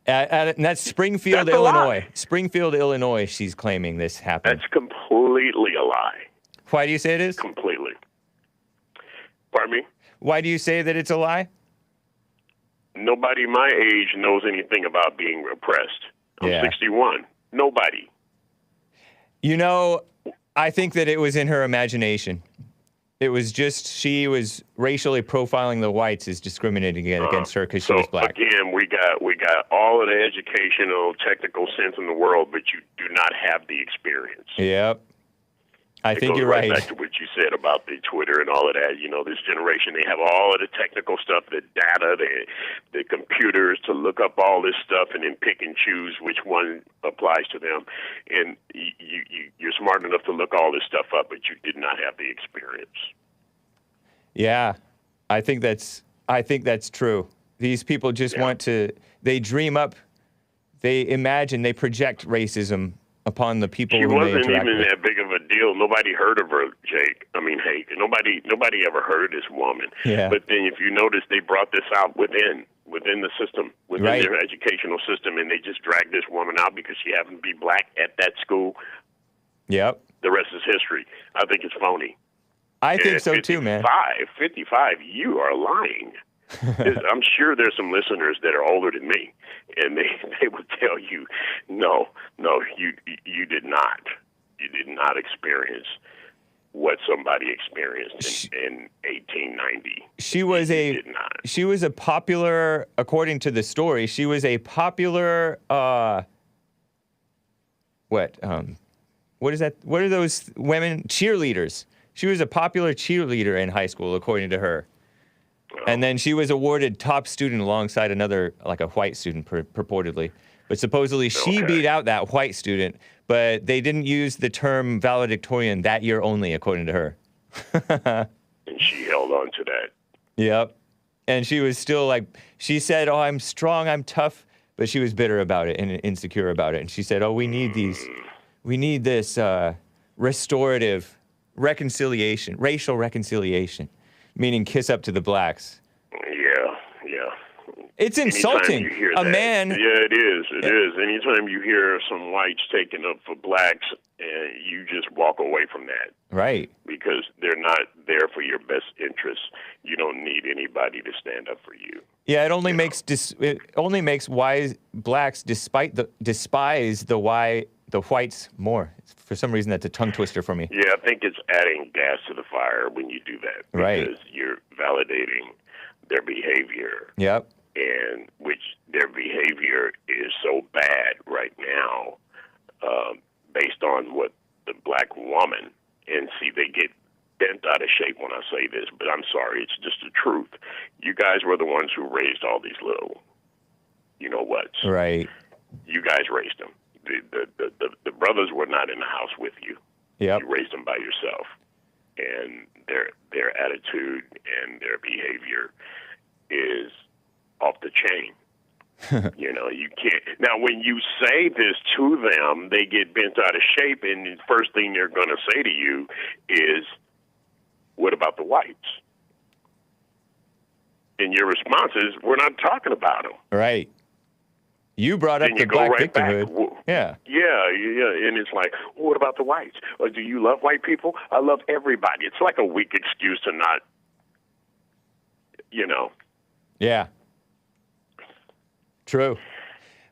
And that's Springfield, That's a Illinois. lie. Springfield, Illinois, she's claiming this happened. That's completely a lie. Why do you say it is? Completely. Pardon me? Why do you say that it's a lie? Nobody my age knows anything about being oppressed. I'm Yeah. 61. Nobody. You know, I think that it was in her imagination. It was just she was racially profiling the whites as discriminating against her because she was black. Again, we got all of the educational, technical sense in the world, but you do not have the experience. Yep. I think goes you're right right. back to what you said about the Twitter and all of that. You know, this generation, they have all of the technical stuff, the data, the computers to look up all this stuff and then pick and choose which one applies to them. And you're smart enough to look all this stuff up, but you did not have the experience. Yeah, I think that's true. These people just want to. They dream up. They imagine. They project racism upon the people She who they wasn't interact even with. that big of a deal. Nobody heard of her, Hake. Nobody ever heard of this woman. Yeah. But then if you notice, they brought this out within the system, within Right. their educational system, and they just dragged this woman out because she happened to be black at that school. Yep. The rest is history. I think it's phony. I think And so too, man. 55, you are lying. I'm sure there's some listeners that are older than me, and they would tell you, no, you did not. You did not experience what somebody experienced in 1890. She was a popular, according to the story, she was a popular, what is that? What are those women? Cheerleaders. She was a popular cheerleader in high school, according to her. And then she was awarded top student alongside another, like a white student, purportedly. But supposedly she beat out that white student, but they didn't use the term valedictorian that year only, according to her. And she held on to that. Yep. And she was still like, she said, oh, I'm strong, I'm tough, but she was bitter about it and insecure about it. And she said, oh, we need this restorative reconciliation, racial reconciliation, meaning kiss up to the blacks. Yeah. It's insulting. Anytime you hear a that, man. Yeah, it is. It is. Anytime you hear some whites taking up for blacks, you just walk away from that. Right. Because they're not there for your best interests. You don't need anybody to stand up for you. Yeah, it only makes wise blacks despise the whites more. For some reason, that's a tongue twister for me. Yeah, I think it's adding gas to the fire when you do that. Right. Because you're validating their behavior. Yep. And which their behavior is so bad right now, based on what the black woman, and see, they get bent out of shape when I say this, but I'm sorry, it's just the truth. You guys were the ones who raised all these little, you know what? Right. You guys raised them. The brothers were not in the house with you. Yep. You raised them by yourself, and their attitude and their behavior is off the chain. You know, you can't. Now, when you say this to them, they get bent out of shape, and the first thing they're going to say to you is, "What about the whites?" And your response is, "We're not talking about them." Right. You brought up Then the you go black right back. victimhood. Yeah. Yeah, and it's like, well, what about the whites? Or do you love white people? I love everybody. It's like a weak excuse to not, Yeah. True.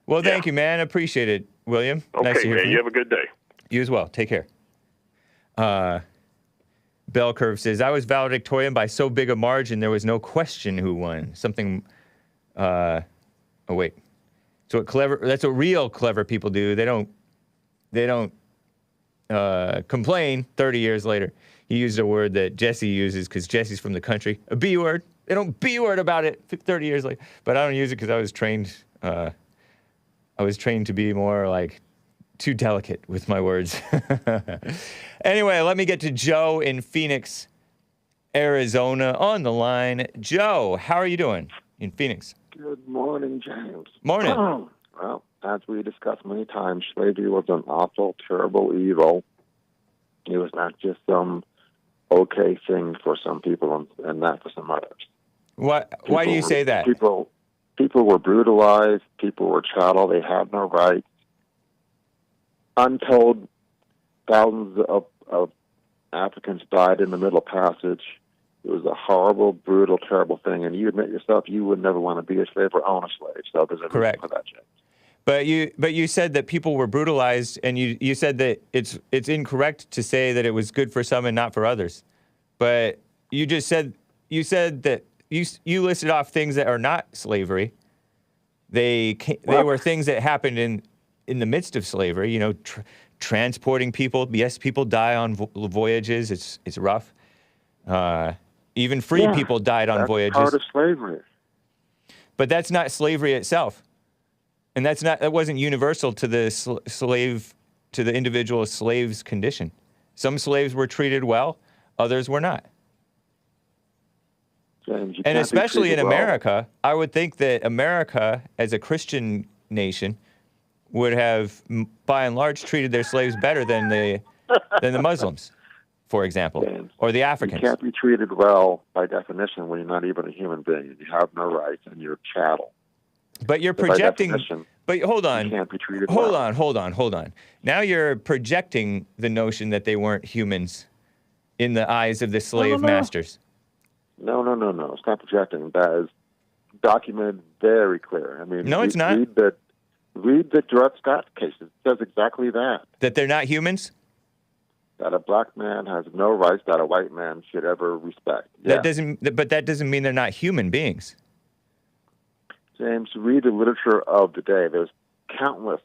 Well, thank you, man. Appreciate it, William. Okay, Nice to hear man, from you have a good day. You as well. Take care. Bell Curve says, I was valedictorian by so big a margin, there was no question who won. Something, oh, wait. That's what real clever people do. They don't complain 30 years later. He used a word that Jesse uses because Jesse's from the country. A B word. They don't B word about it 30 years later. But I don't use it because I was trained to be more like too delicate with my words. Anyway, let me get to Joe in Phoenix, Arizona on the line. Joe, how are you doing in Phoenix? Good morning, James. Morning. Well, as we discussed many times, slavery was an awful, terrible evil. It was not just some okay thing for some people and not for some others. Why do you say that? People were brutalized. People were chattel. They had no rights. Untold thousands of Africans died in the Middle Passage. It was a horrible, brutal, terrible thing. And you admit yourself you would never want to be a slave or own a slave. So there's a reason for that, James. But you said that people were brutalized, and you said that it's incorrect to say that it was good for some and not for others. But you said that you listed off things that are not slavery. They were things that happened in the midst of slavery. You know, transporting people. Yes, people die on voyages. It's rough. Even free people died on voyages. That's part of slavery. But that's not slavery itself. And that wasn't universal to the to the individual slave's condition. Some slaves were treated well, others were not. James, and especially in America, I would think that America, as a Christian nation, would have, by and large, treated their slaves better than the Muslims, for example, James, or the Africans. You can't be treated well by definition when you're not even a human being. You have no rights and you're chattel. But you're projecting. But hold on. You can't be treated hold well. on. Now you're projecting the notion that they weren't humans in the eyes of the slave masters. No. It's not projecting. That is documented very clear. I mean, no, it's not. Read the Dred Scott case. It says exactly that. That they're not humans? That a black man has no rights that a white man should ever respect. That doesn't mean they're not human beings. James, read the literature of the day. There's countless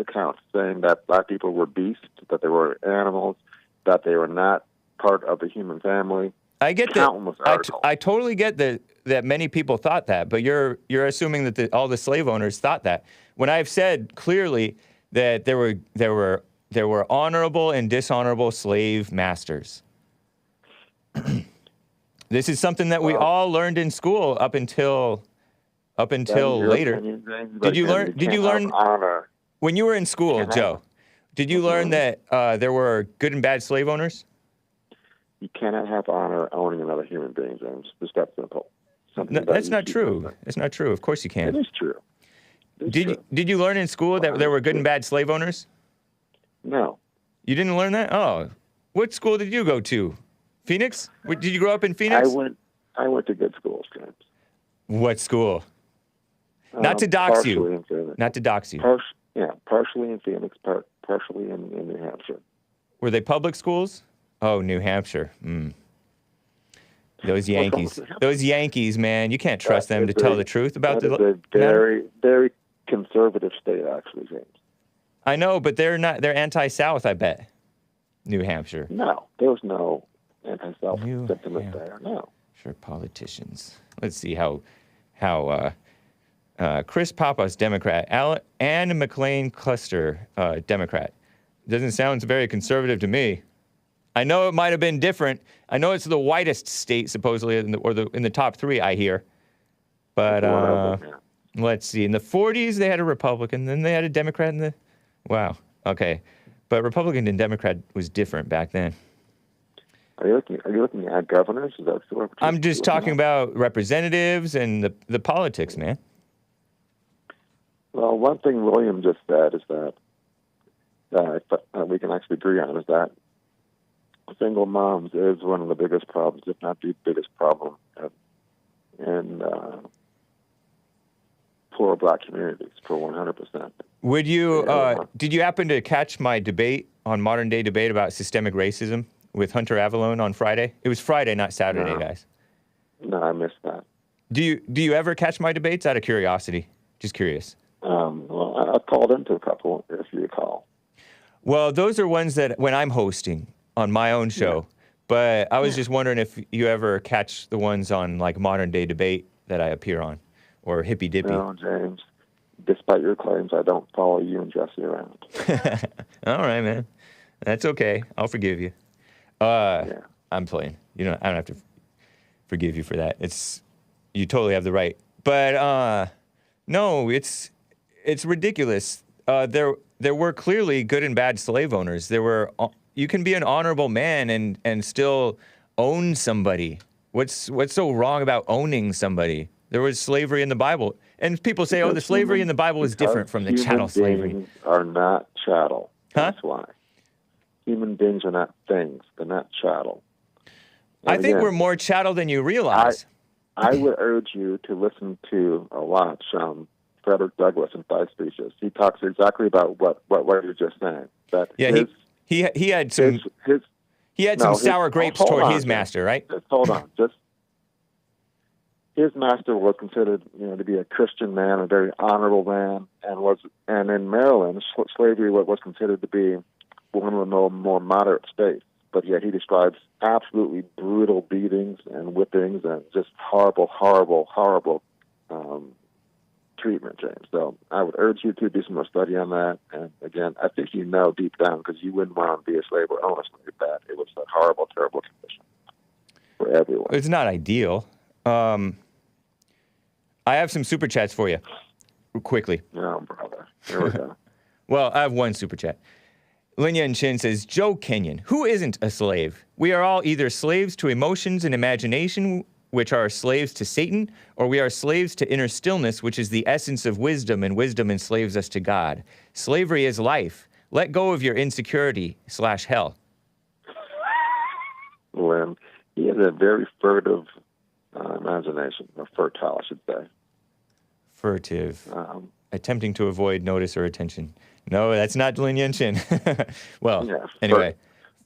accounts saying that black people were beasts, that they were animals, that they were not part of the human family. I get that. I totally get that many people thought that, but you're assuming that all the slave owners thought that. When I've said clearly that there were honorable and dishonorable slave masters. This is something that we all learned in school up until later. Did you learn honor when you were in school, Joe? Did you learn that there were good and bad slave owners? You cannot have honor owning another human being, James. Just that simple. No, that's not true. That's not true. Of course you can. It is true. Did you learn in school that there were good and bad slave owners? No. You didn't learn that? Oh, what school did you go to? Phoenix? Did you grow up in Phoenix? I went to good schools, James. What school? Not to dox you. Not to dox you. Partially in Phoenix, partially in New Hampshire. Were they public schools? Oh, New Hampshire. Those Yankees, man. You can't trust them to tell the truth about the. That is a very, very conservative state, actually, James. I know, but they're not. They're anti-South, I bet. New Hampshire. No, there was no anti-South sentiment there. No. Sure, politicians. Let's see how Chris Papas, Democrat. Ann McLean Cluster, Democrat. Doesn't sound very conservative to me. I know it might have been different. I know it's the whitest state, supposedly, in the top 3, I hear. But let's see. In the 40s, they had a Republican. Then they had a Democrat in the... Wow. Okay. But Republican and Democrat was different back then. Are you looking at governors? Is that what I'm just talking about representatives and the politics, man. Well, one thing William just said is that we can actually agree on is that single moms is one of the biggest problems, if not the biggest problem, in poor black communities for 100%. Would you? Did you happen to catch my debate on Modern Day Debate about systemic racism with Hunter Avallone on Friday? It was Friday, not Saturday, guys. No, I missed that. Do you ever catch my debates? Out of curiosity, just curious. Well, I've called into a couple, if you recall. Well, those are ones that when I'm hosting on my own show. Yeah. But I was just wondering if you ever catch the ones on like Modern Day Debate that I appear on, or Hippy Dippy. No, James. Despite your claims, I don't follow you and Jesse around. All right, man. That's okay. I'll forgive you. I'm playing. I don't have to. forgive you for that. You totally have the right. But no, it's ridiculous. There were clearly good and bad slave owners. You can be an honorable man and still own somebody. What's so wrong about owning somebody? There was slavery in the Bible. And people say, the slavery in the Bible is different from the chattel slavery. Human beings are not chattel. Huh? That's why. Human beings are not things. They're not chattel. I think we're more chattel than you realize. I would urge you to listen to or watch Frederick Douglass in 5 Speeches. He talks exactly about what you're just saying. That he had some sour grapes toward his master, right? Just hold on. His master was considered, to be a Christian man, a very honorable man, and in Maryland, slavery was considered to be one of the more moderate states. But yet he describes absolutely brutal beatings and whippings and just horrible, horrible, horrible treatment, James. So I would urge you to do some more study on that. And again, I think you know deep down, because you wouldn't want to be a slave or own a slave, that it was a horrible, terrible condition for everyone. It's not ideal. I have some super chats for you, quickly. No, brother. Here we go. Well, I have one super chat. Linyan Chin says, Joe Kenyon, who isn't a slave? We are all either slaves to emotions and imagination, which are slaves to Satan, or we are slaves to inner stillness, which is the essence of wisdom, and wisdom enslaves us to God. Slavery is life. Let go of your insecurity/hell. Lynn, he has a very furtive imagination, or fertile, I should say. Furtive. Attempting to avoid notice or attention. No, that's not Lin Yen-chin. Well, yes, anyway,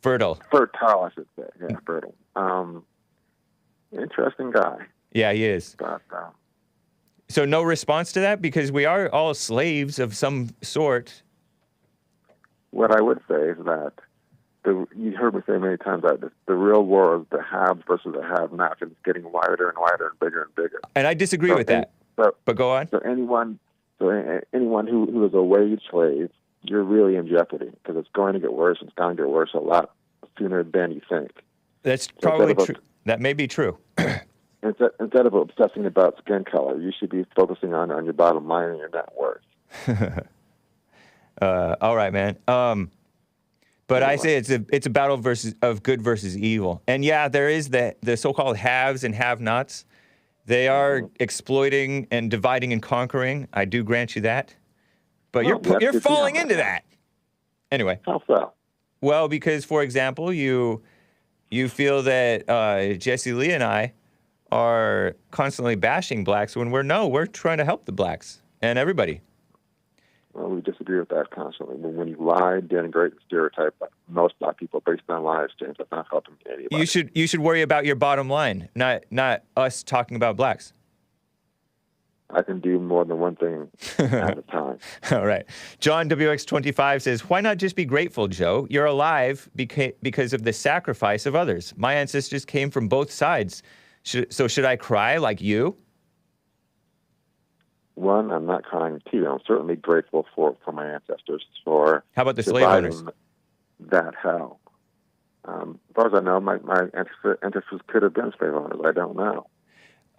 fertile. Fertile, I should say. Yeah, fertile. Interesting guy. Yeah, he is. But, so no response to that? Because we are all slaves of some sort. What I would say is that you heard me say many times that the real war is the haves versus the have-nots, and it's getting wider and wider and bigger and bigger. And I disagree with that. But go on. So anyone who is a wage slave, you're really in jeopardy, because it's going to get worse. It's going to get worse a lot sooner than you think. That's probably true. That may be true. Instead of obsessing about skin color, you should be focusing on your bottom line and your net worth. All right, man. But I say it's a battle of good versus evil. And yeah, there is the so-called haves and have-nots. They are exploiting and dividing and conquering. I do grant you that. But you're falling into that. Anyway. How so? Well, because, for example, you feel that Jesse Lee and I are constantly bashing blacks when we're trying to help the blacks and everybody. Well, we disagree with that constantly. When you lie, denigrate, stereotype most black people based on lies, James, that's not helping anybody. You should worry about your bottom line, not us talking about blacks. I can do more than one thing at a time. All right. John WX25 says, why not just be grateful, Joe? You're alive because of the sacrifice of others. My ancestors came from both sides. So should I cry like you? One, I'm not crying. Two, I'm certainly grateful for my ancestors for how about the slave owners? That hell. As far as I know, my ancestors could have been slave owners. I don't know.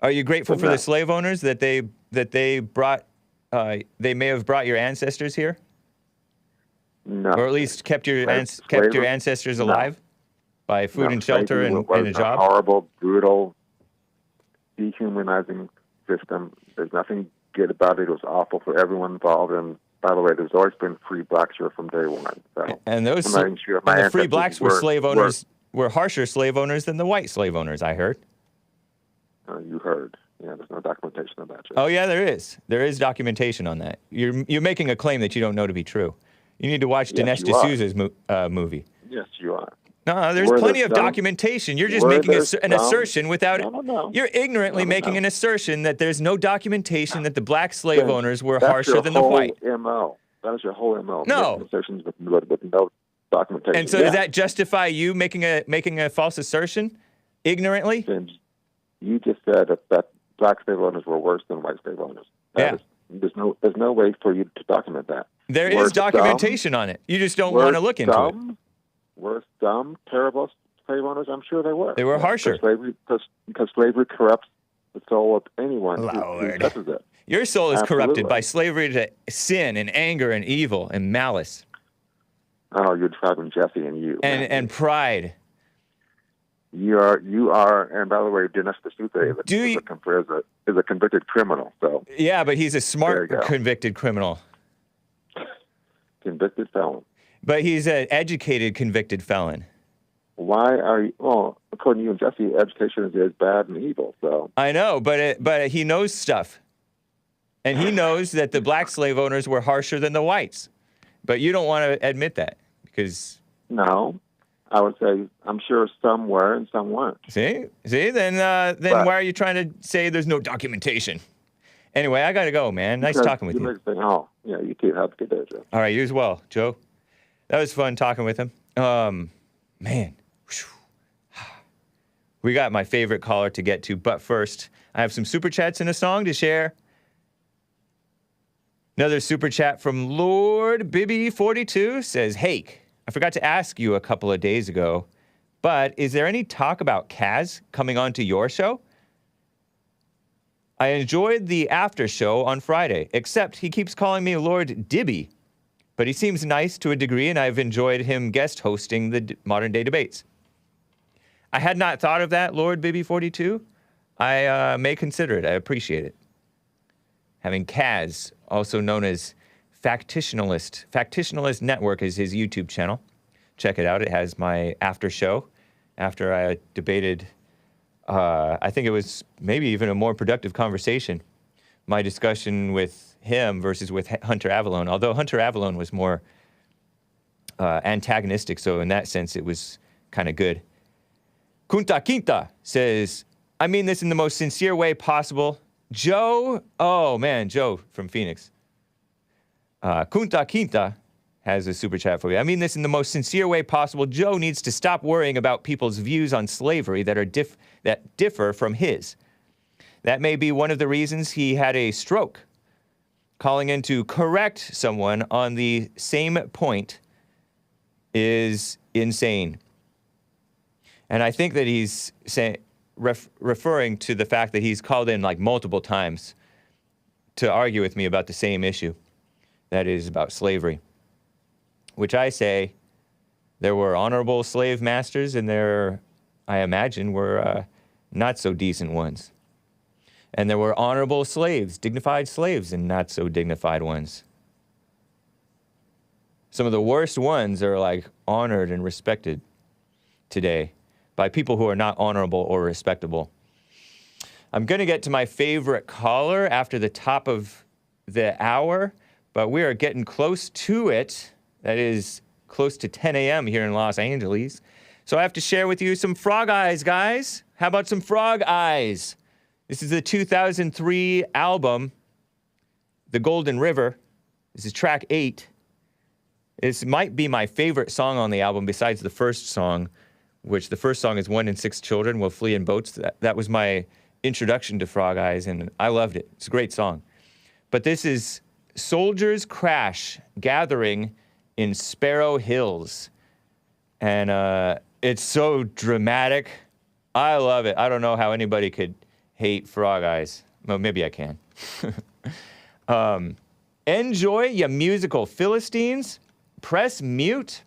Are you grateful for the slave owners that they brought? They may have brought your ancestors here. No. Or at least kept your ancestors alive by food and shelter and a job. A horrible, brutal, dehumanizing system. There's nothing good about it. It was awful for everyone involved. And by the way, there's always been free blacks here from day one. So and those the free blacks were slave owners were harsher slave owners than the white slave owners. I heard. You heard. Yeah, there's no documentation of that. Oh yeah, there is. There is documentation on that. You're making a claim that you don't know to be true. You need to watch Dinesh D'Souza's movie. Yes, you are. No, there's plenty of documentation. You're just making an assertion without it. No. You're ignorantly making an assertion that there's no documentation that the black slave owners were harsher than the white. MO. That is your whole MO. No. Assertions with no documentation. And so does that justify you making a false assertion ignorantly? You just said that black slave owners were worse than white slave owners. There's no way for you to document that. There is documentation on it. You just don't want to look into it. Worse, dumb, terrible slave owners? I'm sure they were. They were harsher. Because slavery corrupts the soul of anyone who Lord. touches it. Your soul is corrupted Absolutely. by slavery to sin and anger and evil and malice Oh, you're describing Jesse and you. and pride. You are, and by the way, Dinesh D'Souza is a convicted criminal. So Yeah, but he's a There smart you go. convicted criminal. convicted felon. But he's an educated convicted felon. Why are you? Well, according to you and Jesse, education is bad and evil. So I know, but he knows stuff. And he knows that the black slave owners were harsher than the whites. But you don't want to admit that because... no, I would say I'm sure some were and some weren't. See? Then why are you trying to say there's no documentation? Anyway, I got to go, man. Nice talking with you. You think, oh, yeah, you too. Have a good day, Joe. All right, you as well, Joe. That was fun talking with him. Man. We got my favorite caller to get to, but first, I have some super chats and a song to share. Another super chat from Lord Bibby42 says, Hake, I forgot to ask you a couple of days ago, but is there any talk about Kaz coming onto your show? I enjoyed the after show on Friday, except he keeps calling me Lord Dibby. But he seems nice to a degree, and I've enjoyed him guest hosting the modern day debates. I had not thought of that, Lord Bibby42. I may consider it. I appreciate it. Having Kaz, also known as Factitionalist. Factitionalist Network is his YouTube channel. Check it out. It has my after show after I debated, I think it was maybe even a more productive conversation. My discussion with him versus with Hunter Avallone, although Hunter Avallone was more antagonistic, so in that sense it was kind of good. Kunta Quinta says, I mean this in the most sincere way possible. Joe, oh man, Joe from Phoenix. Kunta Quinta has a super chat for you. I mean this in the most sincere way possible. Joe needs to stop worrying about people's views on slavery that differ from his. That may be one of the reasons he had a stroke. Calling in to correct someone on the same point is insane. And I think that he's referring to the fact that he's called in like multiple times to argue with me about the same issue. That is about slavery. Which I say, there were honorable slave masters and there, I imagine, were not so decent ones. And there were honorable slaves, dignified slaves, and not so dignified ones. Some of the worst ones are like honored and respected today by people who are not honorable or respectable. I'm going to get to my favorite caller after the top of the hour, but we are getting close to it. That is close to 10 a.m. here in Los Angeles. So I have to share with you some Frog Eyes, guys. How about some Frog Eyes? This is the 2003 album, The Golden River. This is track 8. This might be my favorite song on the album besides the first song, which the first song is 1 in 6 Children Will Flee in Boats. That was my introduction to Frog Eyes, and I loved it. It's a great song. But this is Soldiers Crash Gathering in Sparrow Hills. And it's so dramatic. I love it. I don't know how anybody could hate Frog Eyes. Well, maybe I can. Enjoy, ya musical Philistines. Press mute,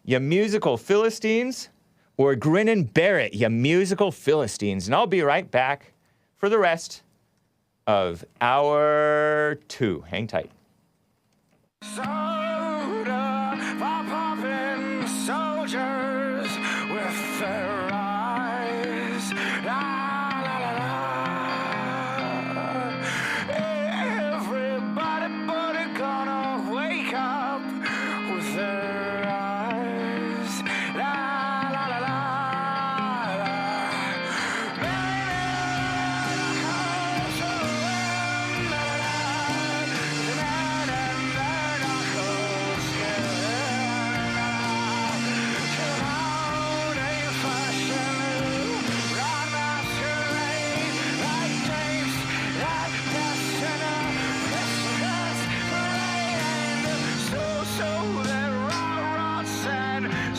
ya musical Philistines. Or grin and bear it, ya musical Philistines. And I'll be right back for the rest of hour 2. Hang tight. Soda for popping soldiers with their eyes. La, la, la, la. Everybody gonna wake up with their eyes. La, la, la, la,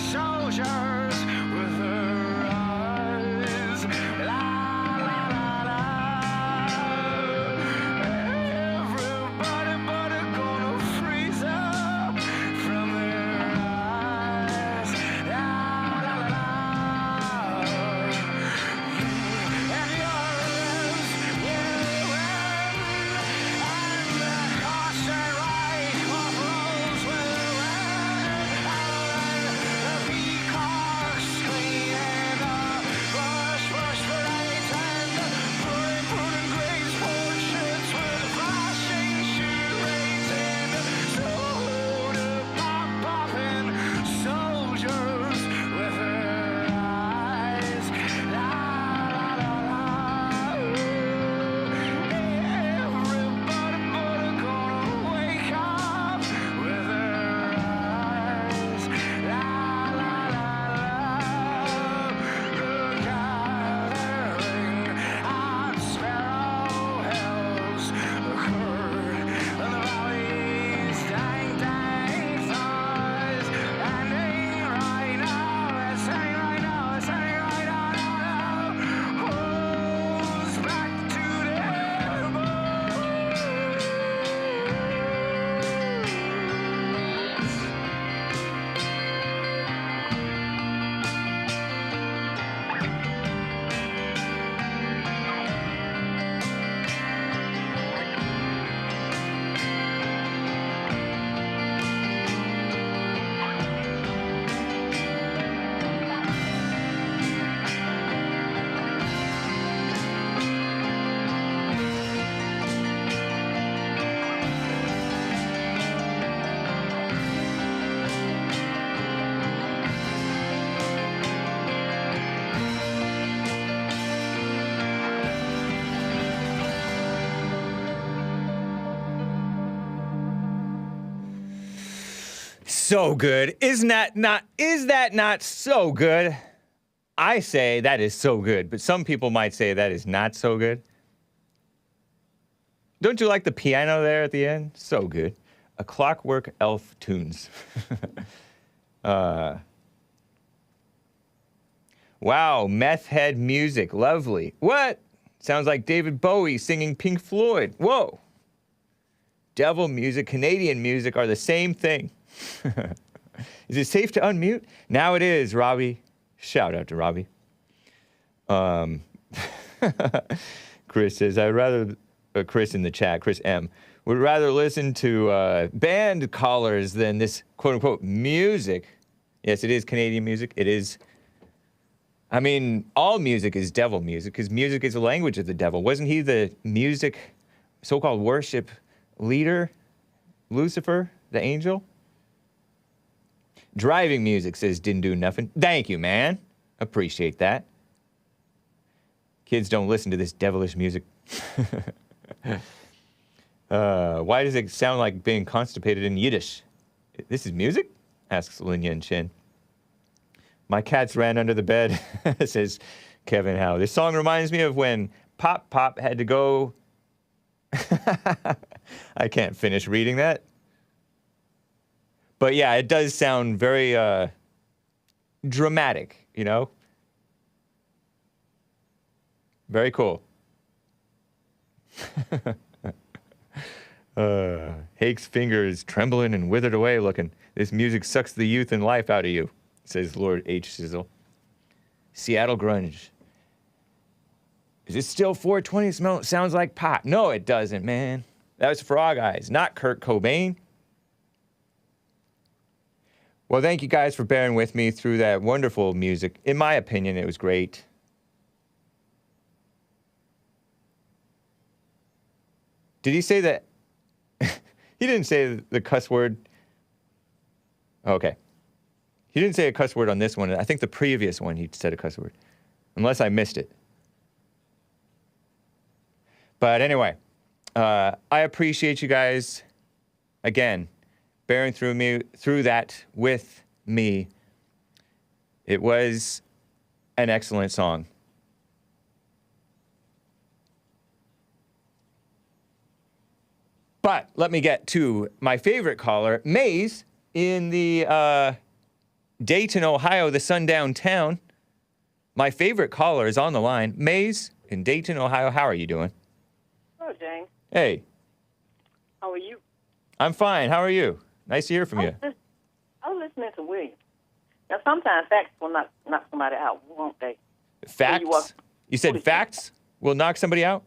soldiers with So good. Is that not so good? I say that is so good, but some people might say that is not so good. Don't you like the piano there at the end? So good. A Clockwork Elf tunes. Wow, meth head music. Lovely. What? Sounds like David Bowie singing Pink Floyd. Whoa. Devil music, Canadian music are the same thing. Is it safe to unmute? Now it is, Robbie. Shout out to Robbie. Chris says, I'd rather, Chris in the chat, Chris M, would rather listen to band callers than this quote-unquote music. Yes, it is Canadian music. It is. I mean, all music is devil music because music is the language of the devil. Wasn't he the music, so-called worship leader, Lucifer, the angel? Driving music, says Didn't Do Nothing. Thank you, man. Appreciate that. Kids don't listen to this devilish music. Why does it sound like being constipated in Yiddish? This is music? Asks Lin Yen Chin. My cats ran under the bed, says Kevin Howe. This song reminds me of when Pop Pop had to go... I can't finish reading that. But yeah, it does sound very dramatic, you know? Very cool. Hake's fingers trembling and withered away looking. This music sucks the youth and life out of you, says Lord H. Sizzle. Seattle grunge. Is it still 420? Sounds like pot. No, it doesn't, man. That was Frog Eyes, not Kurt Cobain. Well, thank you guys for bearing with me through that wonderful music. In my opinion, it was great. Did he say that? He didn't say the cuss word. Okay. He didn't say a cuss word on this one. I think the previous one he said a cuss word. Unless I missed it. But anyway, I appreciate you guys, again, bearing through that with me. It was an excellent song. But let me get to my favorite caller, Maze, in the Dayton, Ohio, the sundown town. My favorite caller is on the line. Maze in Dayton, Ohio. How are you doing? Hello, James. Hey. How are you? I'm fine. How are you? Nice to hear from you. I was listening to William. Now, sometimes facts will knock somebody out, won't they? Facts? You said facts will knock somebody out?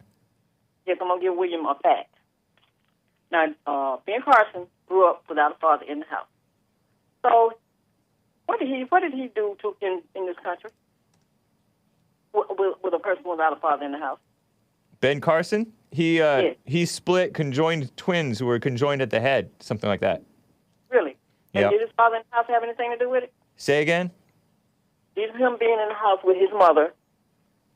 Yes, I'm going to give William a fact. Now, Ben Carson grew up without a father in the house. So, what did he do in this country with a person without a father in the house? Ben Carson? He split conjoined twins who were conjoined at the head, something like that. Really? And Yep. did his father in the house have anything to do with it? Say again? Did him being in the house with his mother,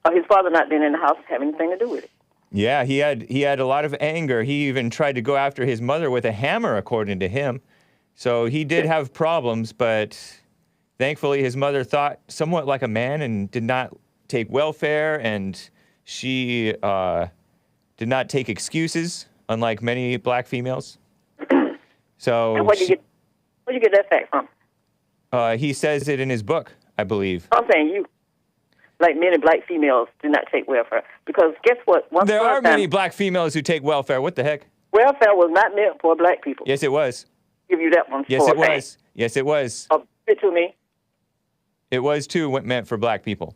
or his father not being in the house, have anything to do with it? Yeah, he had a lot of anger. He even tried to go after his mother with a hammer, according to him. So he did have problems, but thankfully his mother thought somewhat like a man and did not take welfare, and she did not take excuses, unlike many black females. So And where'd you get that fact from? he says it in his book, I believe. I'm saying you, like many black females, do not take welfare. Because guess what? There are many black females who take welfare. What the heck? Welfare was not meant for black people. Yes, it was. Give you that one. Yes, it was. Yes, it was. Give it to me. It was, too, meant for black people.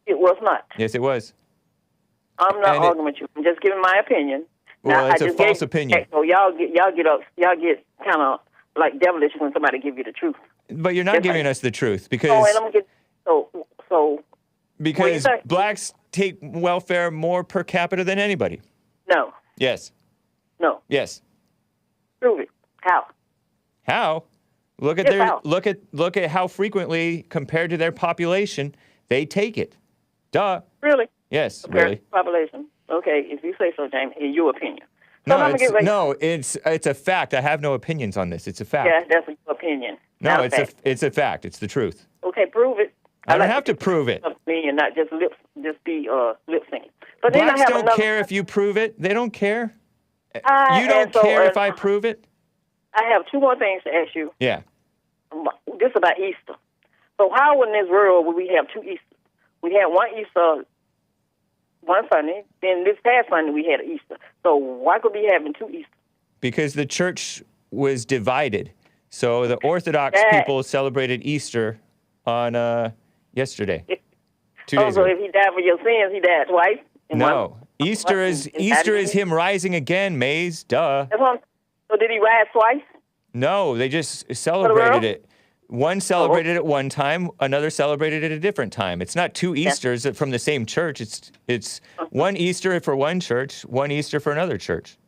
It was not. Yes, it was. I'm not arguing with you. I'm just giving my opinion. Well, now, it's a false opinion. So y'all get kind of like devilish when somebody give you the truth. But you're not giving us the truth because because blacks take welfare more per capita than anybody. No. Yes. No. Yes. Prove it. How? How? Look at how frequently compared to their population they take it. Duh. Really? Yes, Compared really. to population. Okay, if you say so, James, in your opinion. It's a fact. I have no opinions on this. It's a fact. Yeah, that's an opinion. No, it's a fact. It's the truth. Okay, prove it. I don't have to prove it. And not just lip syncing. But then Blacks don't care if you prove it. They don't care. You don't care if I prove it. I have two more things to ask you. Yeah. This is about Easter. So how in this world would we have two Easters? We had one Easter one Sunday, then this past Sunday we had an Easter. So why could we be having two Easters? Because the church was divided. So the Orthodox people celebrated Easter on yesterday. 2 days ago. So if he died for your sins, he died twice? No. Easter is him rising again, Maze. Duh. So did he rise twice? No, they just celebrated it. One celebrated it one time, another celebrated it a different time. It's not two Easters from the same church. It's one Easter for one church, one Easter for another church.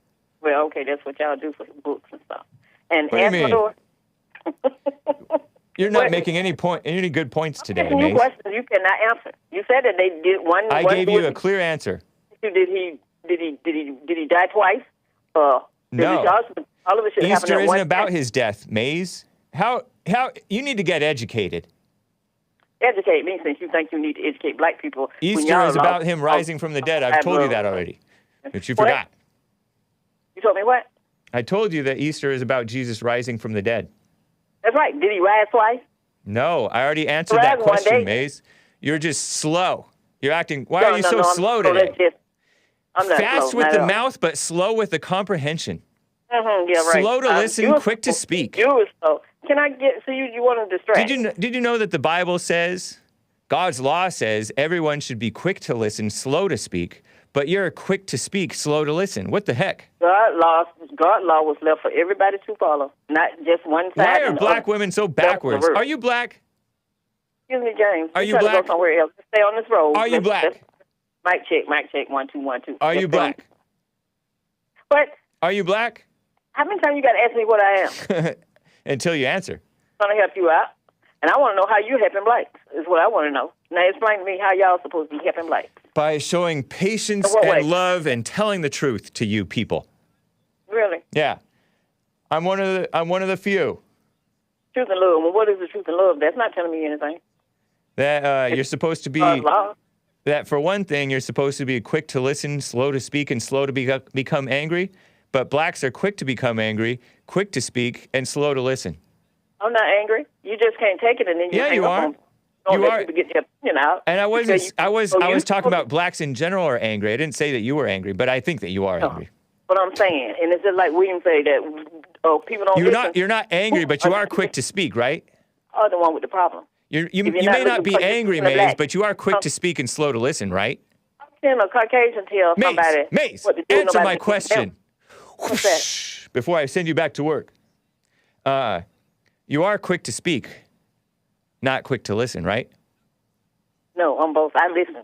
Well, okay, that's what y'all do for books and stuff. And what do you mean? You're not making any good points today, Mace. Questions you cannot answer. You said that they did one. I gave you a clear answer. Did he die twice? No. All of it should Easter happen isn't about his death, Maze. How you need to get educated. Educate me, since you think you need to educate black people. Easter is about him rising from the dead. I've told you that already, but you forgot. You told me what? I told you that Easter is about Jesus rising from the dead. That's right. Did he rise twice? No, I already answered that question, Maze. You're just slow. You're acting. Why are you so slow today? I'm not Fast slow, with the mouth, but slow with the comprehension. Mm-hmm, yeah, right. Slow to listen, quick to speak. You were slow. Can I get? So you want to distract? Did you know that the Bible says, God's law says, everyone should be quick to listen, slow to speak, but you're quick to speak, slow to listen. What the heck? God law was left for everybody to follow, not just one side. Why are black women so backwards? Are you black? Excuse me, James. Are you black? Go somewhere else. Stay on this road. Are you black? Mic check. 1 2 1 2. Are you black? What? Are you black? How many times you got to ask me what I am? Until you answer. I'm trying to help you out. And I want to know how you helping blacks, is what I want to know. Now explain to me how y'all supposed to be helping blacks. By showing patience and love and telling the truth to you people. Really? Yeah. I'm one of the few. Truth and love. Well, what is the truth and love? That's not telling me anything. That you're supposed to be... That for one thing, you're supposed to be quick to listen, slow to speak, and slow to become angry. But blacks are quick to become angry, quick to speak, and slow to listen. I'm not angry. You just can't take it, and then you hang up on. Don't let people get their opinion out. And I was talking about blacks in general are angry. I didn't say that you were angry, but I think that you are angry. What I'm saying, and it's just like William say that people don't listen. You're not angry, but you are quick to speak, right? I'm the one with the problem. You may not be angry, Maze, but you are quick to speak and slow to listen, right? I'm seeing a Caucasian tell somebody what to do. Answer my question. What's that? Before I send you back to work. You are quick to speak, not quick to listen, right? No, on both. I listen.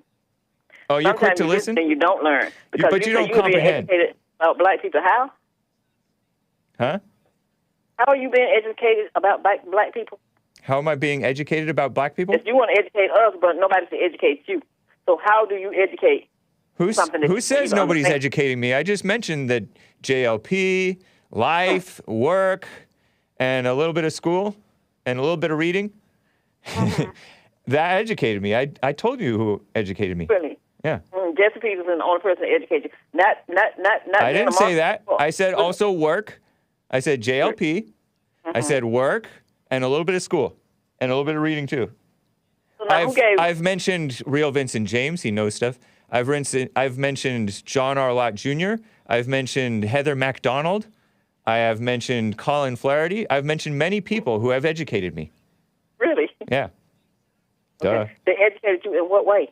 Oh, you're quick to listen? And you don't learn. But you don't comprehend. Being educated about black people. How? Huh? How are you being educated about black people? How am I being educated about black people? Yes, you want to educate us, but nobody's to educate you. So how do you educate something? Who says nobody's educating me? I just mentioned that JLP, life, work, and a little bit of school, and a little bit of reading. That educated me. I told you who educated me. Really? Yeah. Jesse Peterson, the only person to educate you. Not. I didn't say that. I said also work. I said JLP. I said work and a little bit of school and a little bit of reading too. So I've mentioned real Vincent James. He knows stuff. I've mentioned John R. Lott Jr. I've mentioned Heather MacDonald. I have mentioned Colin Flaherty. I've mentioned many people who have educated me. Really? Yeah. Okay. They educated you in what way?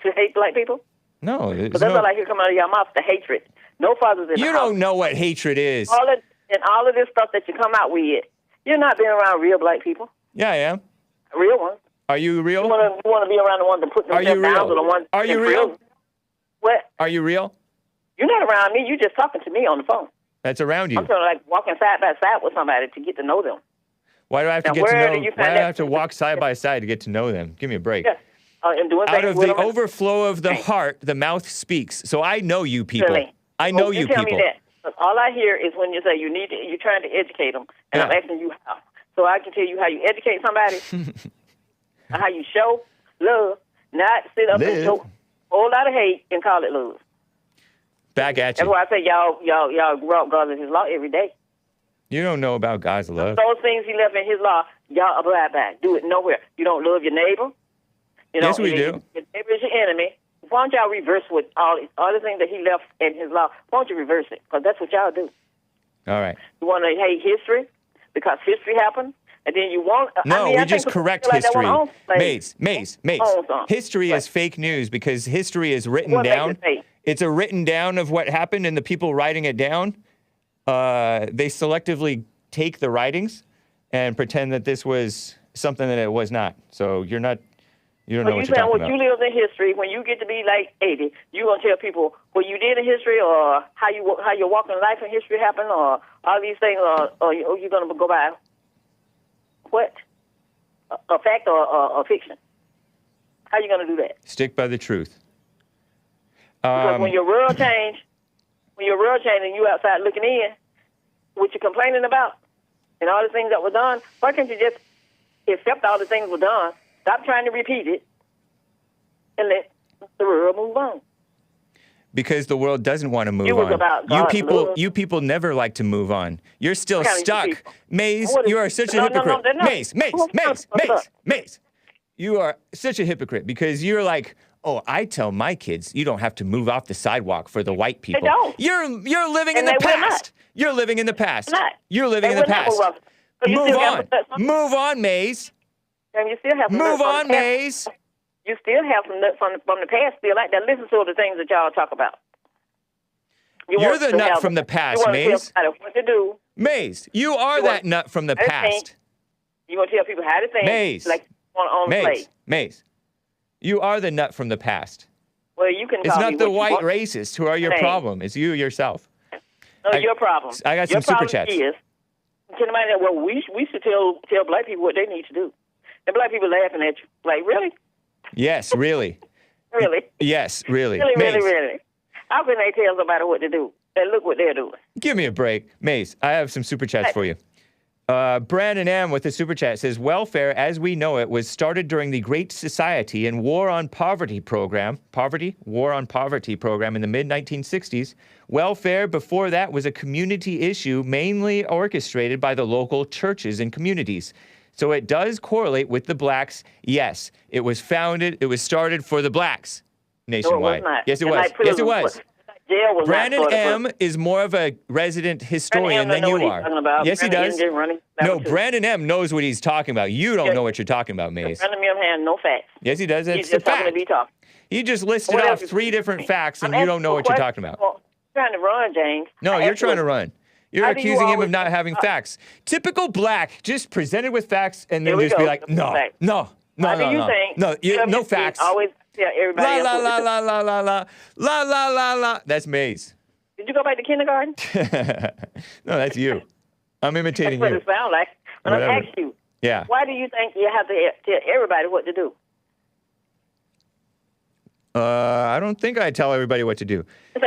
To hate black people? No. But that's all I hear come out of your mouth, the hatred. No fathers in the house. You don't know what hatred is. All of this stuff that you come out with, you're not being around real black people. Yeah, I am. Real ones. Are you real? You want to be around the ones that put themselves down or the ones Are you real? What? Are you real? You're not around me. You're just talking to me on the phone. That's around you. I'm sort of like walking side by side with somebody to get to know them. Why do I have to get to know? Why do I have to walk side by side to get to know them? Give me a break. Yeah. And doing out of the overflow of the heart, the mouth speaks. So I know you people. Really? I know you tell people. Me that. But all I hear is when you say you're trying to educate them, and I'm asking you how. So I can tell you how you educate somebody, how you show love, not sit up and show a whole lot of hate and call it love. Back at you. That's why I say y'all grow up God in His law every day. You don't know about God's love. Those things He left in His law, y'all abide by. Do it nowhere. You don't love your neighbor. You know, Yes, we do. Your neighbor is your enemy. Why don't y'all reverse what all the things that He left in His law? Why don't you reverse it? Because that's what y'all do. All right. You want to hate history because history happened, and then you want. No, we just correct history. Maze. Oh, History is fake news because history is written What makes down. it fake? It's a written down of what happened, and the people writing it down, they selectively take the writings and pretend that this was something that it was not. So you don't know what you're talking about. You lived in history. When you get to be like 80, you gonna tell people what you did in history, or how your walking life in history happened, or all these things, or you're gonna go by what? A fact or a fiction? How you gonna do that? Stick by the truth. Because when your world change, and you outside looking in, what you complaining about, and all the things that were done, why can't you just accept all the things were done? Stop trying to repeat it, and let the world move on. Because the world doesn't want to move on. You people never like to move on. You're still stuck. Maze, you are such a hypocrite. Maze. You are such a hypocrite because you're like, oh, I tell my kids you don't have to move off the sidewalk for the white people. They don't. You're living in the past. You're living in the past. You're living in the past. Move on, Maze. And you still have some Move nuts on, Maze. You still have some nuts from the past still like that. Listen to the things that y'all talk about. You're the nut from the past, Maze. What to do. Maze, you are that nut from the past. You want to tell people how to think. Maze. Like on the plate. Maze. You are the nut from the past. Well, you can. It's not the white racists who are your problem. It's you yourself. No, your problem. I got some super chats. Well, we should tell black people what they need to do. And black people laughing at you. Like, really? Yes, really. Really? Yes, really. Really. How can they tell somebody what to do? And look what they're doing. Give me a break. Maze, I have some super chats for you. Brandon M. with the super chat says, welfare as we know it was started during the Great Society and War on Poverty program in the mid-1960s. Welfare before that was a community issue mainly orchestrated by the local churches and communities. So it does correlate with the blacks. Yes, it was started for the blacks nationwide. No, it was not. Yes, it was. Yes, it was. Brandon M. is more of a resident historian than you are. Yes, he does. No, Brandon M. knows what he's talking about. You don't know what you're talking about, Maze. Brandon M. has no facts. Yes, he does. He's It's a just talking fact. to be talking. He just listed off 3 different facts, and you don't know what you're talking about. I'm trying to run, James. No, you're trying to run. You're accusing him of not having facts. Typical black, just presented with facts and then just be like, no facts. Always tell everybody La. That's Maze. Did you go back to kindergarten? No, that's you. I'm imitating That's you. what it sounds like. When I ask you, why do you think you have to tell everybody what to do? I don't think I tell everybody what to do. I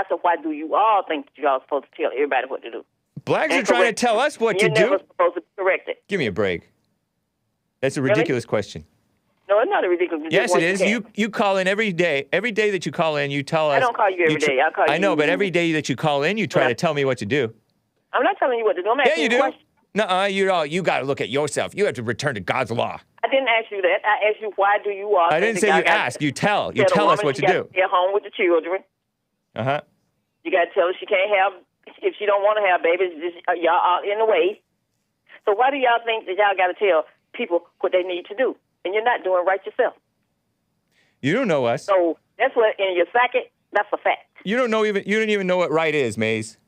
said, why do you all think you all supposed to tell everybody what to do? Blacks are trying to tell us what to do. You're never supposed to correct it. Give me a break. That's a ridiculous question. No, it's not a ridiculous question. Yes, it is. You call in every day. Every day that you call in, you tell us. I don't call you every day. I call you. I know, but every day that you call in, you try to tell me what to do. I'm not telling you what to do. I'm asking you a question. Nuh-uh, you got to look at yourself. You have to return to God's law. I didn't ask you that. I asked you, why do you all I didn't say you ask. You tell. You tell us what to do. Stay at home with the children. Uh-huh. You got to tell her she can't have, if she don't want to have babies, y'all are in the way. So why do y'all think that y'all got to tell people what they need to do? And you're not doing right yourself. You don't know us. So that's what, in your second, that's a fact. You don't even know what right is, Maze.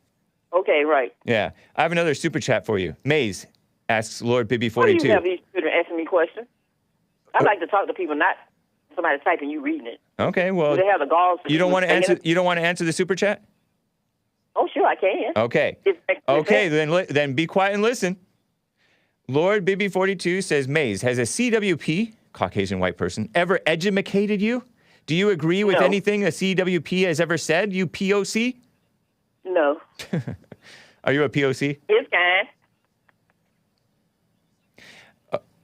Okay, right. Yeah. I have another super chat for you. Maze asks Lord Bibby 42. Why do you have these children asking me questions? I like to talk to people, not somebody typing you reading it. Okay, well, do they have the galls you don't want to answer. You don't want to answer the super chat? Oh, sure, I can. Okay. Okay, then be quiet and listen. Lord Bibby 42 says, Maze, has a CWP, Caucasian white person, ever edumacated you? Do you agree with anything a CWP has ever said, you POC? No. Are you a POC? His kind.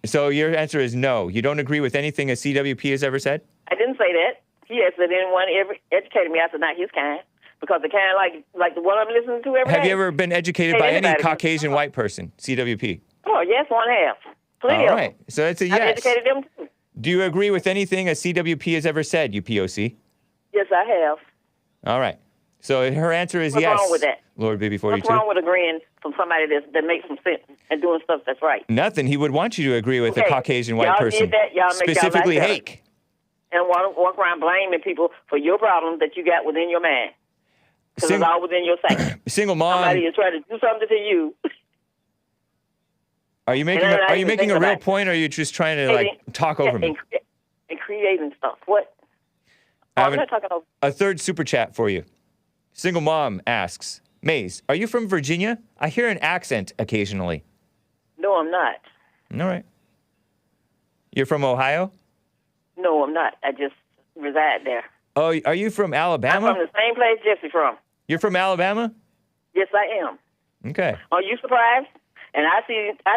So your answer is no. You don't agree with anything a CWP has ever said? I didn't say that. He asked that anyone ever educated me. I said, not his kind. Because the kind like the one I'm listening to every day. Have you ever been educated by any Caucasian white person, CWP? Oh, yes, one have. Plenty All of right. them. So that's a I've yes. educated them too. Do you agree with anything a CWP has ever said, you POC? Yes, I have. All right. So her answer is What's yes. wrong with that? Lord Baby 42. What's wrong with agreeing from somebody that makes some sense and doing stuff that's right? Nothing. He would want you to agree with a Caucasian white y'all person. Did that, y'all make specifically y'all life Hake. And walk around blaming people for your problems that you got within your mind. Because it's all within your psyche. Single mom. Somebody is trying to do something to you. Are you making a real point, or are you just trying to talk over me? And creating stuff. What? I'm not talking over. A third super chat for you. Single mom asks, Maze, are you from Virginia? I hear an accent occasionally. No, I'm not. All right. You're from Ohio? No, I'm not. I just reside there. Oh, are you from Alabama? I'm from the same place Jesse from. You're from Alabama? Yes, I am. Okay. Are you surprised? And I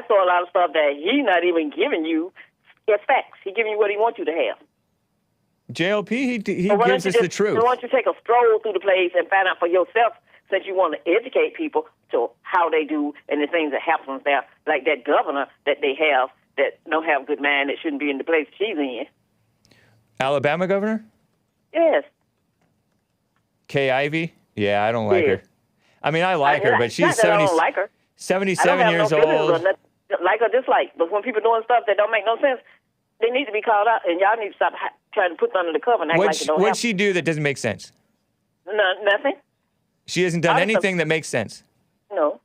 saw a lot of stuff that he's not even giving you as facts. He's giving you what he wants you to have. JLP, he gives us the truth. Why don't you take a stroll through the place and find out for yourself, since you want to educate people to how they do and the things that happen there, like that governor that they have that don't have a good mind that shouldn't be in the place she's in. Alabama governor? Yes. Kay Ivey? Yeah, I don't like her. I mean, I like her, but she's 77 years old. Like or dislike, but when people doing stuff that don't make no sense, they need to be called out, and y'all need to stop trying to put them under the cover and act like it don't happen. What'd she do that doesn't make sense? Nothing. She hasn't done anything that makes sense. No.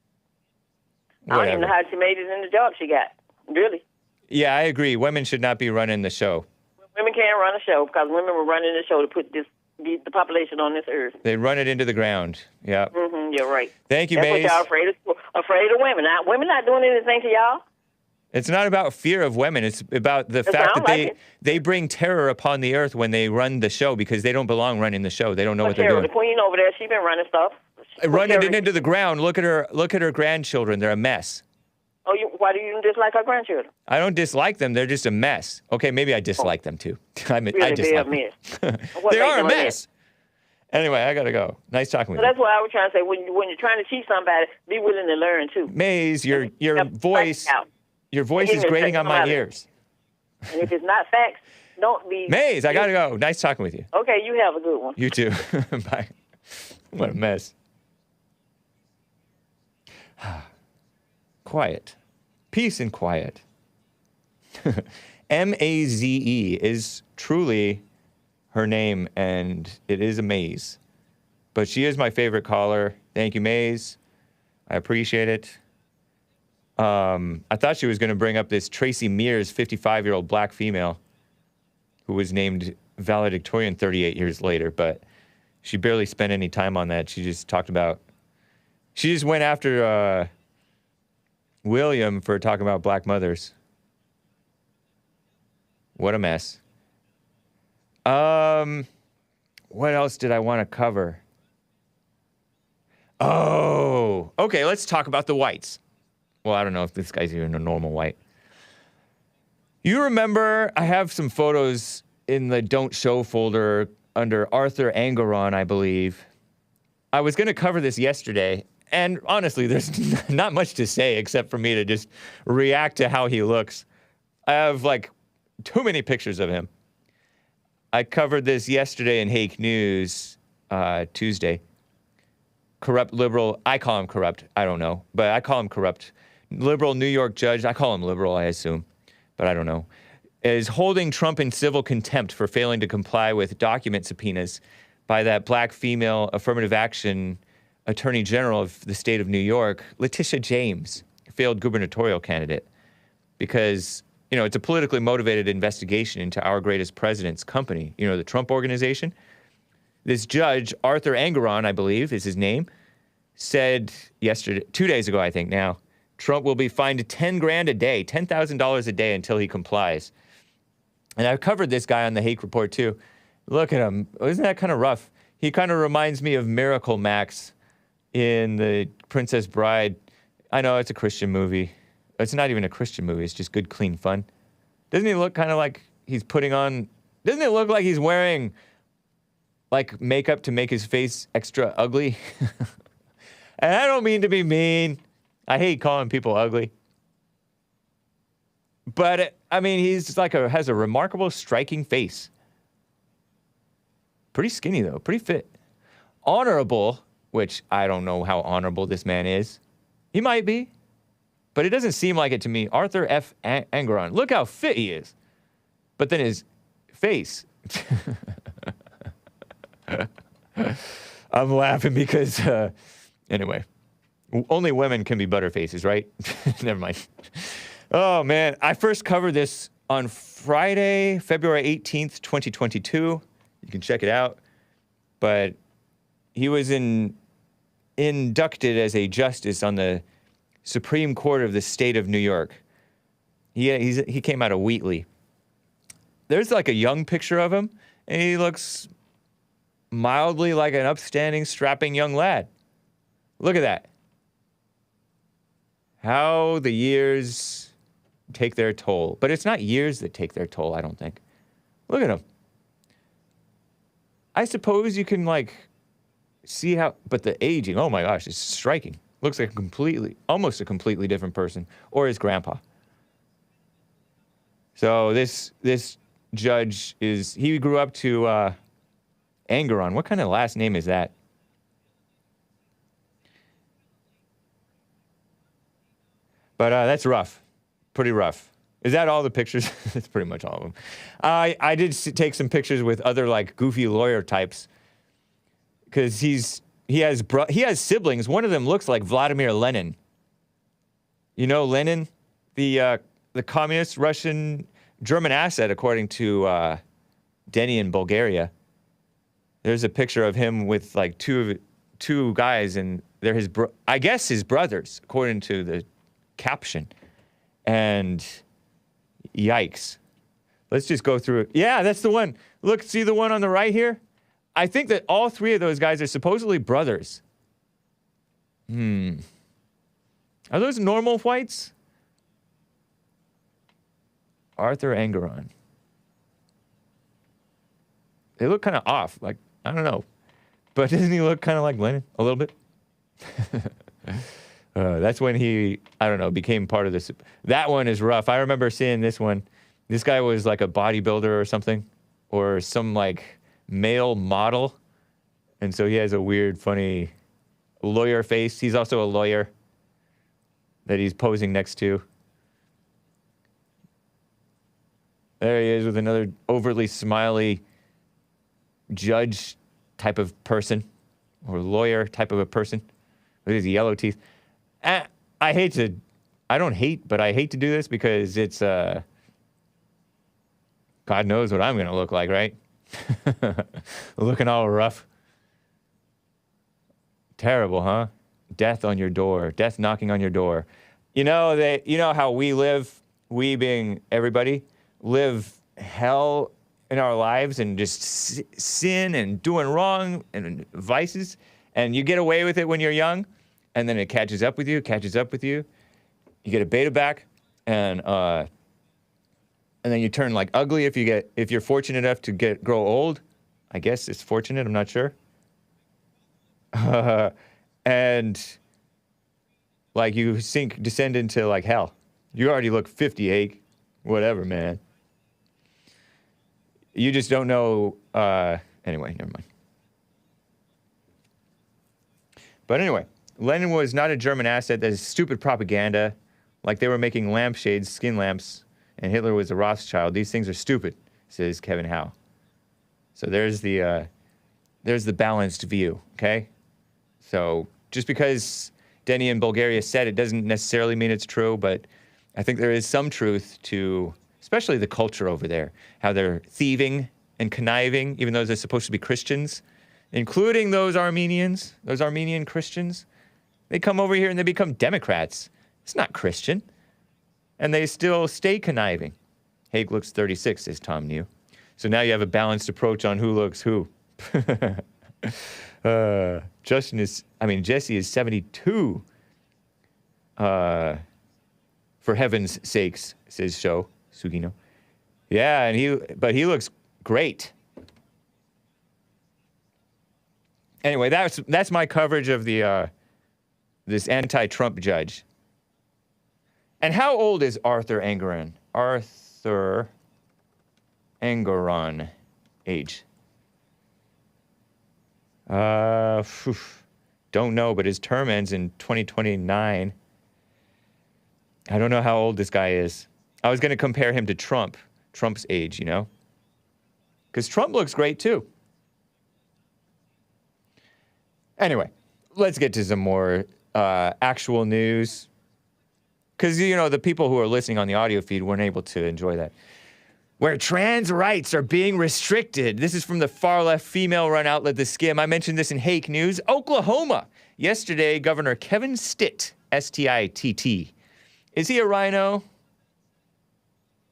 I don't even know how she made it in the job she got. Really. Yeah, I agree. Women should not be running the show. Women can't run a show because women were running the show to put the population on this earth. They run it into the ground. Yeah. Mm-hmm, you're right. Thank you, That's Maze. What y'all afraid of women. Women not doing anything to y'all. It's not about fear of women. It's about the fact that they bring terror upon the earth when they run the show because they don't belong running the show. They don't know what they're doing. The queen over there, she's been running stuff. Running it into the ground. Look at her grandchildren. They're a mess. Oh, why do you dislike our grandchildren? I don't dislike them. They're just a mess. Okay, maybe I dislike them too. I dislike them. They are a mess. Anyway, I gotta go. Nice talking with you. That's what I was trying to say. When you're trying to teach somebody, be willing to learn too. Maze, your voice is grating on my ears. And if it's not facts, don't be. Maze, I gotta go. Nice talking with you. Okay, you have a good one. You too. Bye. What a mess. Quiet. Peace and quiet. M-A-Z-E is truly her name, and it is a Maze. But she is my favorite caller. Thank you, Maze. I appreciate it. I thought she was going to bring up this Tracy Mears, 55-year-old black female, who was named valedictorian 38 years later, but she barely spent any time on that. She just went after William for talking about black mothers. What a mess. What else did I want to cover? Oh, okay, let's talk about the whites. Well, I don't know if this guy's even a normal white. You remember, I have some photos in the Don't Show folder under Arthur Engoron, I believe. I was going to cover this yesterday, and honestly, there's not much to say except for me to just react to how he looks. I have, too many pictures of him. I covered this yesterday in Hake News, Tuesday. Corrupt liberal, I call him corrupt, I don't know, but I call him corrupt. Liberal New York judge, I call him liberal, I assume, but I don't know, is holding Trump in civil contempt for failing to comply with document subpoenas by that black female affirmative action attorney general of the state of New York, Letitia James, failed gubernatorial candidate, because, it's a politically motivated investigation into our greatest president's company, the Trump Organization. This judge, Arthur Engoron, I believe is his name, said yesterday, 2 days ago, I think now, Trump will be fined $10,000 a day, $10,000 a day until he complies. And I've covered this guy on the Hake Report too. Look at him. Isn't that kind of rough? He kind of reminds me of Miracle Max in The Princess Bride. I know it's a Christian movie. It's not even a Christian movie. It's just good, clean fun. Doesn't he look kind of like he's putting on... Doesn't it look like he's wearing, like, makeup to make his face extra ugly? And I don't mean to be mean. I hate calling people ugly. But, I mean, he's like has a remarkable, striking face. Pretty skinny, though. Pretty fit. Honorable, which I don't know how honorable this man is. He might be. But it doesn't seem like it to me. Arthur F. Engoron. Look how fit he is. But then his face. I'm laughing because, anyway. Only women can be butterfaces, right? Never mind. Oh, man. I first covered this on Friday, February 18th, 2022. You can check it out. But he was inducted as a justice on the Supreme Court of the state of New York. He came out of Wheatley. There's like a young picture of him, and he looks mildly like an upstanding, strapping young lad. Look at that. How the years take their toll. But it's not years that take their toll, I don't think. Look at him. I suppose you can, like, see how... But the aging, oh my gosh, it's striking. Looks like almost a completely different person. Or his grandpa. So this judge he grew up to Engoron. What kind of last name is that? But that's rough. Pretty rough. Is that all the pictures? That's pretty much all of them. I did take some pictures with other, like, goofy lawyer types. Because he has siblings. One of them looks like Vladimir Lenin. You know Lenin? The communist Russian German asset, according to Denny in Bulgaria. There's a picture of him with, like, two guys, and they're his brothers, according to the caption. And yikes. Let's just go through it. Yeah, that's the one. Look, see the one on the right here? I think that all three of those guys are supposedly brothers. Are those normal whites? Arthur Engoron. They look kind of off. Like, I don't know. But doesn't he look kind of like Lenin? A little bit? That's when he, I don't know, became part of this. That one is rough. I remember seeing this one. This guy was like a bodybuilder or something. Or some, like, male model. And so he has a weird, funny lawyer face. He's also a lawyer that he's posing next to. There he is with another overly smiley judge type of person. Or lawyer type of a person. With his yellow teeth. I don't hate, but I hate to do this because it's, God knows what I'm going to look like, right? Looking all rough. Terrible, huh? Death on your door. Death knocking on your door. You know how we live, we being everybody, live hell in our lives and just sin and doing wrong and vices, and you get away with it when you're young. And then it catches up with you. You get a beta back, and then you turn like ugly if you're fortunate enough to grow old. I guess it's fortunate. I'm not sure. And like you descend into like hell. You already look 50, Hake. Whatever, man. You just don't know. Anyway, never mind. But anyway. Lenin was not a German asset. That is stupid propaganda. Like they were making lampshades, skin lamps, and Hitler was a Rothschild. These things are stupid, says Kevin Howe. So there's the balanced view, okay? So just because Denny in Bulgaria said it doesn't necessarily mean it's true, but I think there is some truth to, especially the culture over there, how they're thieving and conniving, even though they're supposed to be Christians, including those Armenian Christians. They come over here and they become Democrats. It's not Christian. And they still stay conniving. Hake looks 36, says Tom New. So now you have a balanced approach on who looks who. Jesse is 72. For heaven's sakes, says Sugino. Yeah, and he looks great. Anyway, that's my coverage of the this anti-Trump judge. And how old is Arthur Engoron? Arthur Engoron age. Don't know, but his term ends in 2029. I don't know how old this guy is. I was going to compare him to Trump's age, you know? Because Trump looks great, too. Anyway, let's get to some more actual news. Because, you know, the people who are listening on the audio feed weren't able to enjoy that. Where trans rights are being restricted. This is from the far-left female-run outlet, The Skim. I mentioned this in Hake News. Oklahoma. Yesterday, Governor Kevin Stitt, S-T-I-T-T. Is he a rhino?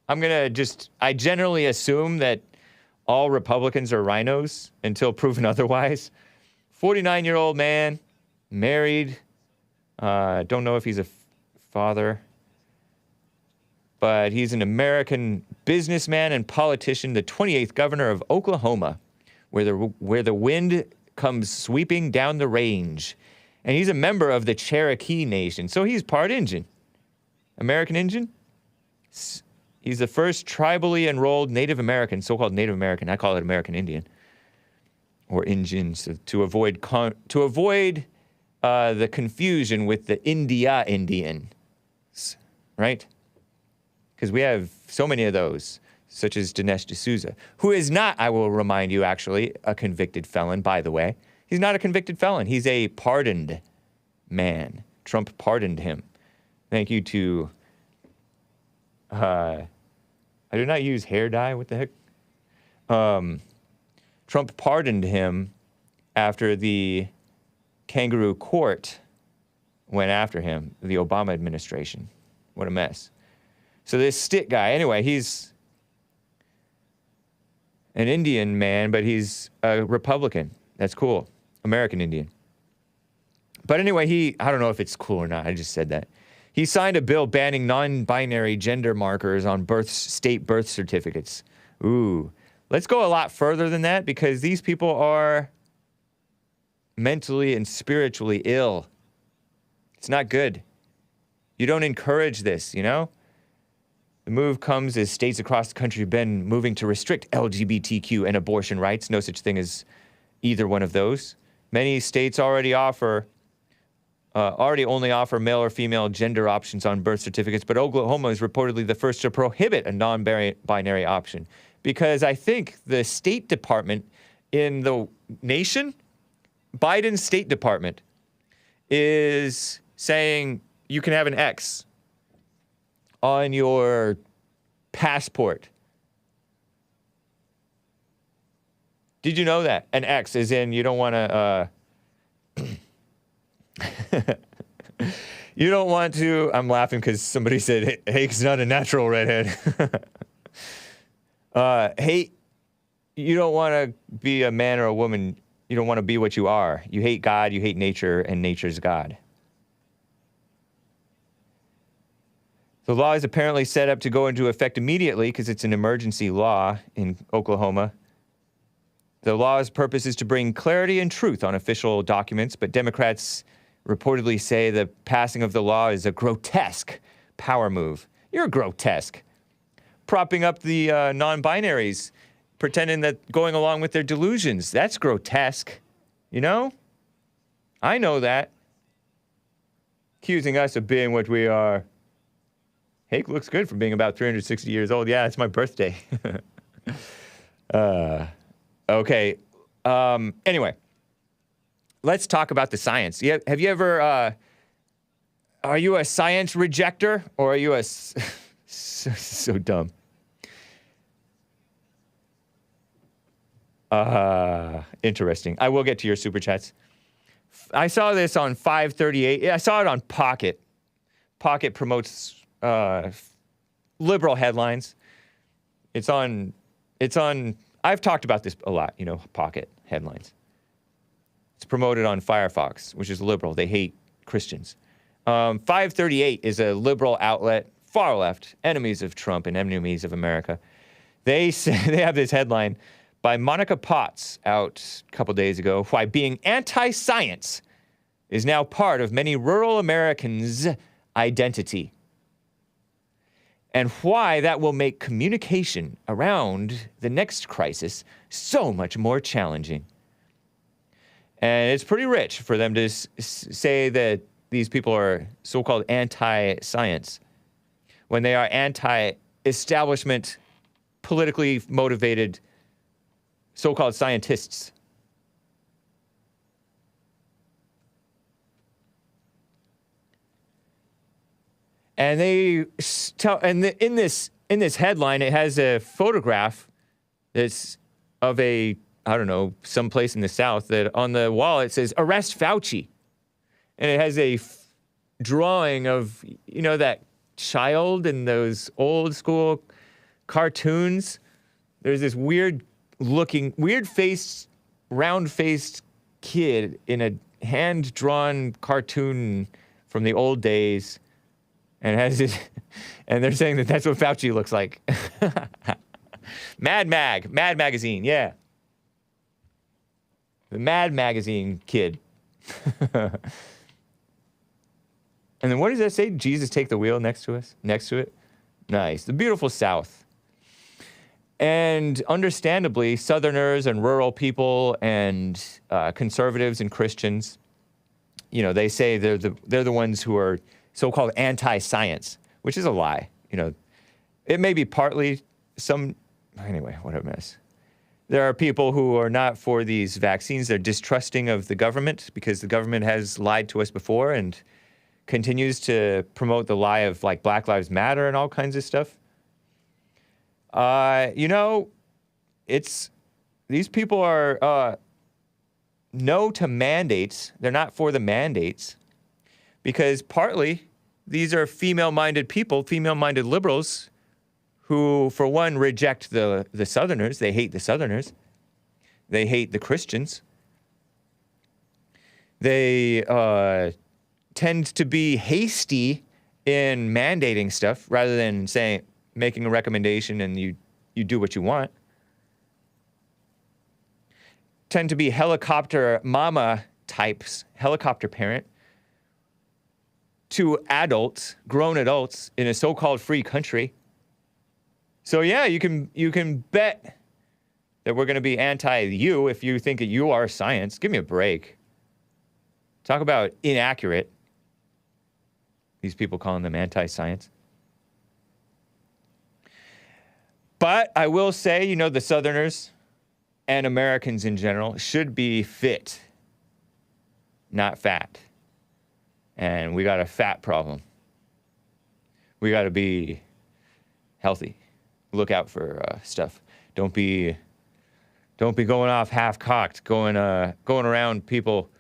I generally assume that all Republicans are rhinos until proven otherwise. 49-year-old man, married. Don't know if he's a father. But he's an American businessman and politician, the 28th governor of Oklahoma, where the wind comes sweeping down the range. And he's a member of the Cherokee Nation, so he's part Injun. American Indian? He's the first tribally enrolled Native American, so-called Native American. I call it American Indian. Or Indians, to avoid the confusion with the India Indians, right? Because we have so many of those, such as Dinesh D'Souza, who is not, I will remind you, actually, a convicted felon, by the way. He's not a convicted felon. He's a pardoned man. Trump pardoned him. Thank you to, I do not use hair dye, what the heck? Trump pardoned him after the kangaroo court went after him, the Obama administration. What a mess. So this Stitt guy, anyway, he's an Indian man, but he's a Republican. That's cool. American Indian. But anyway, I don't know if it's cool or not. I just said that. He signed a bill banning non-binary gender markers on state birth certificates. Ooh. Let's go a lot further than that because these people are mentally and spiritually ill. It's not good. You don't encourage this, you know? The move comes as states across the country have been moving to restrict LGBTQ and abortion rights. No such thing as either one of those. Many states already only offer male or female gender options on birth certificates, but Oklahoma is reportedly the first to prohibit a non-binary option because I think the State Department in the nation, Biden's State Department, is saying you can have an X on your passport. Did you know that? An X is in you don't want to, you don't want to, I'm laughing because somebody said Hake's not a natural redhead. Hate, you don't want to be a man or a woman. You don't want to be what you are. You hate God, you hate nature, and nature's God. The law is apparently set up to go into effect immediately because it's an emergency law in Oklahoma. The law's purpose is to bring clarity and truth on official documents, but Democrats reportedly say the passing of the law is a grotesque power move. You're grotesque. Propping up the non-binaries, pretending that going along with their delusions, that's grotesque. You know? I know that. Accusing us of being what we are. Hake looks good for being about 360 years old. Yeah, it's my birthday. Okay. Anyway, let's talk about the science. Have you ever, are you a science rejecter or are you so dumb? Interesting. I will get to your super chats. I saw this on 538. Yeah, I saw it on Pocket. Pocket promotes liberal headlines. It's on, I've talked about this a lot, you know, Pocket headlines. It's promoted on Firefox, which is liberal. They hate Christians. 538 is a liberal outlet, far left, enemies of Trump and enemies of America. They have this headline by Monica Potts out a couple days ago, why being anti-science is now part of many rural Americans' identity, and why that will make communication around the next crisis so much more challenging. And it's pretty rich for them to say that these people are so-called anti-science when they are anti-establishment, politically motivated so-called scientists. And they tell, and in this headline, it has a photograph that's of a, I don't know, someplace in the South, that on the wall it says, "Arrest Fauci." And it has a drawing of, you know, that child in those old school cartoons. There's this weird-faced, round-faced kid in a hand-drawn cartoon from the old days. And it has this, and they're saying that that's what Fauci looks like. Mad Magazine, yeah. The Mad Magazine kid. And then what does that say? Jesus, take the wheel next to us? Next to it? Nice. The beautiful South. And understandably, Southerners and rural people and conservatives and Christians, you know, they say they're the ones who are so-called anti-science, which is a lie. You know, it may be partly anyway, what a mess. There are people who are not for these vaccines. They're distrusting of the government because the government has lied to us before and continues to promote the lie of like Black Lives Matter and all kinds of stuff. You know, these people are no to mandates. They're not for the mandates because partly these are female-minded people, female-minded liberals who, for one, reject the Southerners. They hate the Southerners. They hate the Christians. They tend to be hasty in mandating stuff rather than making a recommendation and you do what you want. Tend to be helicopter mama types, helicopter parent, to adults, grown adults in a so-called free country. So yeah, you can bet that we're going to be anti-you if you think that you are science. Give me a break. Talk about inaccurate. These people calling them anti-science. But I will say, you know, the Southerners and Americans in general should be fit, not fat. And we got a fat problem. We got to be healthy. Look out for stuff. Don't be going off half-cocked, going around people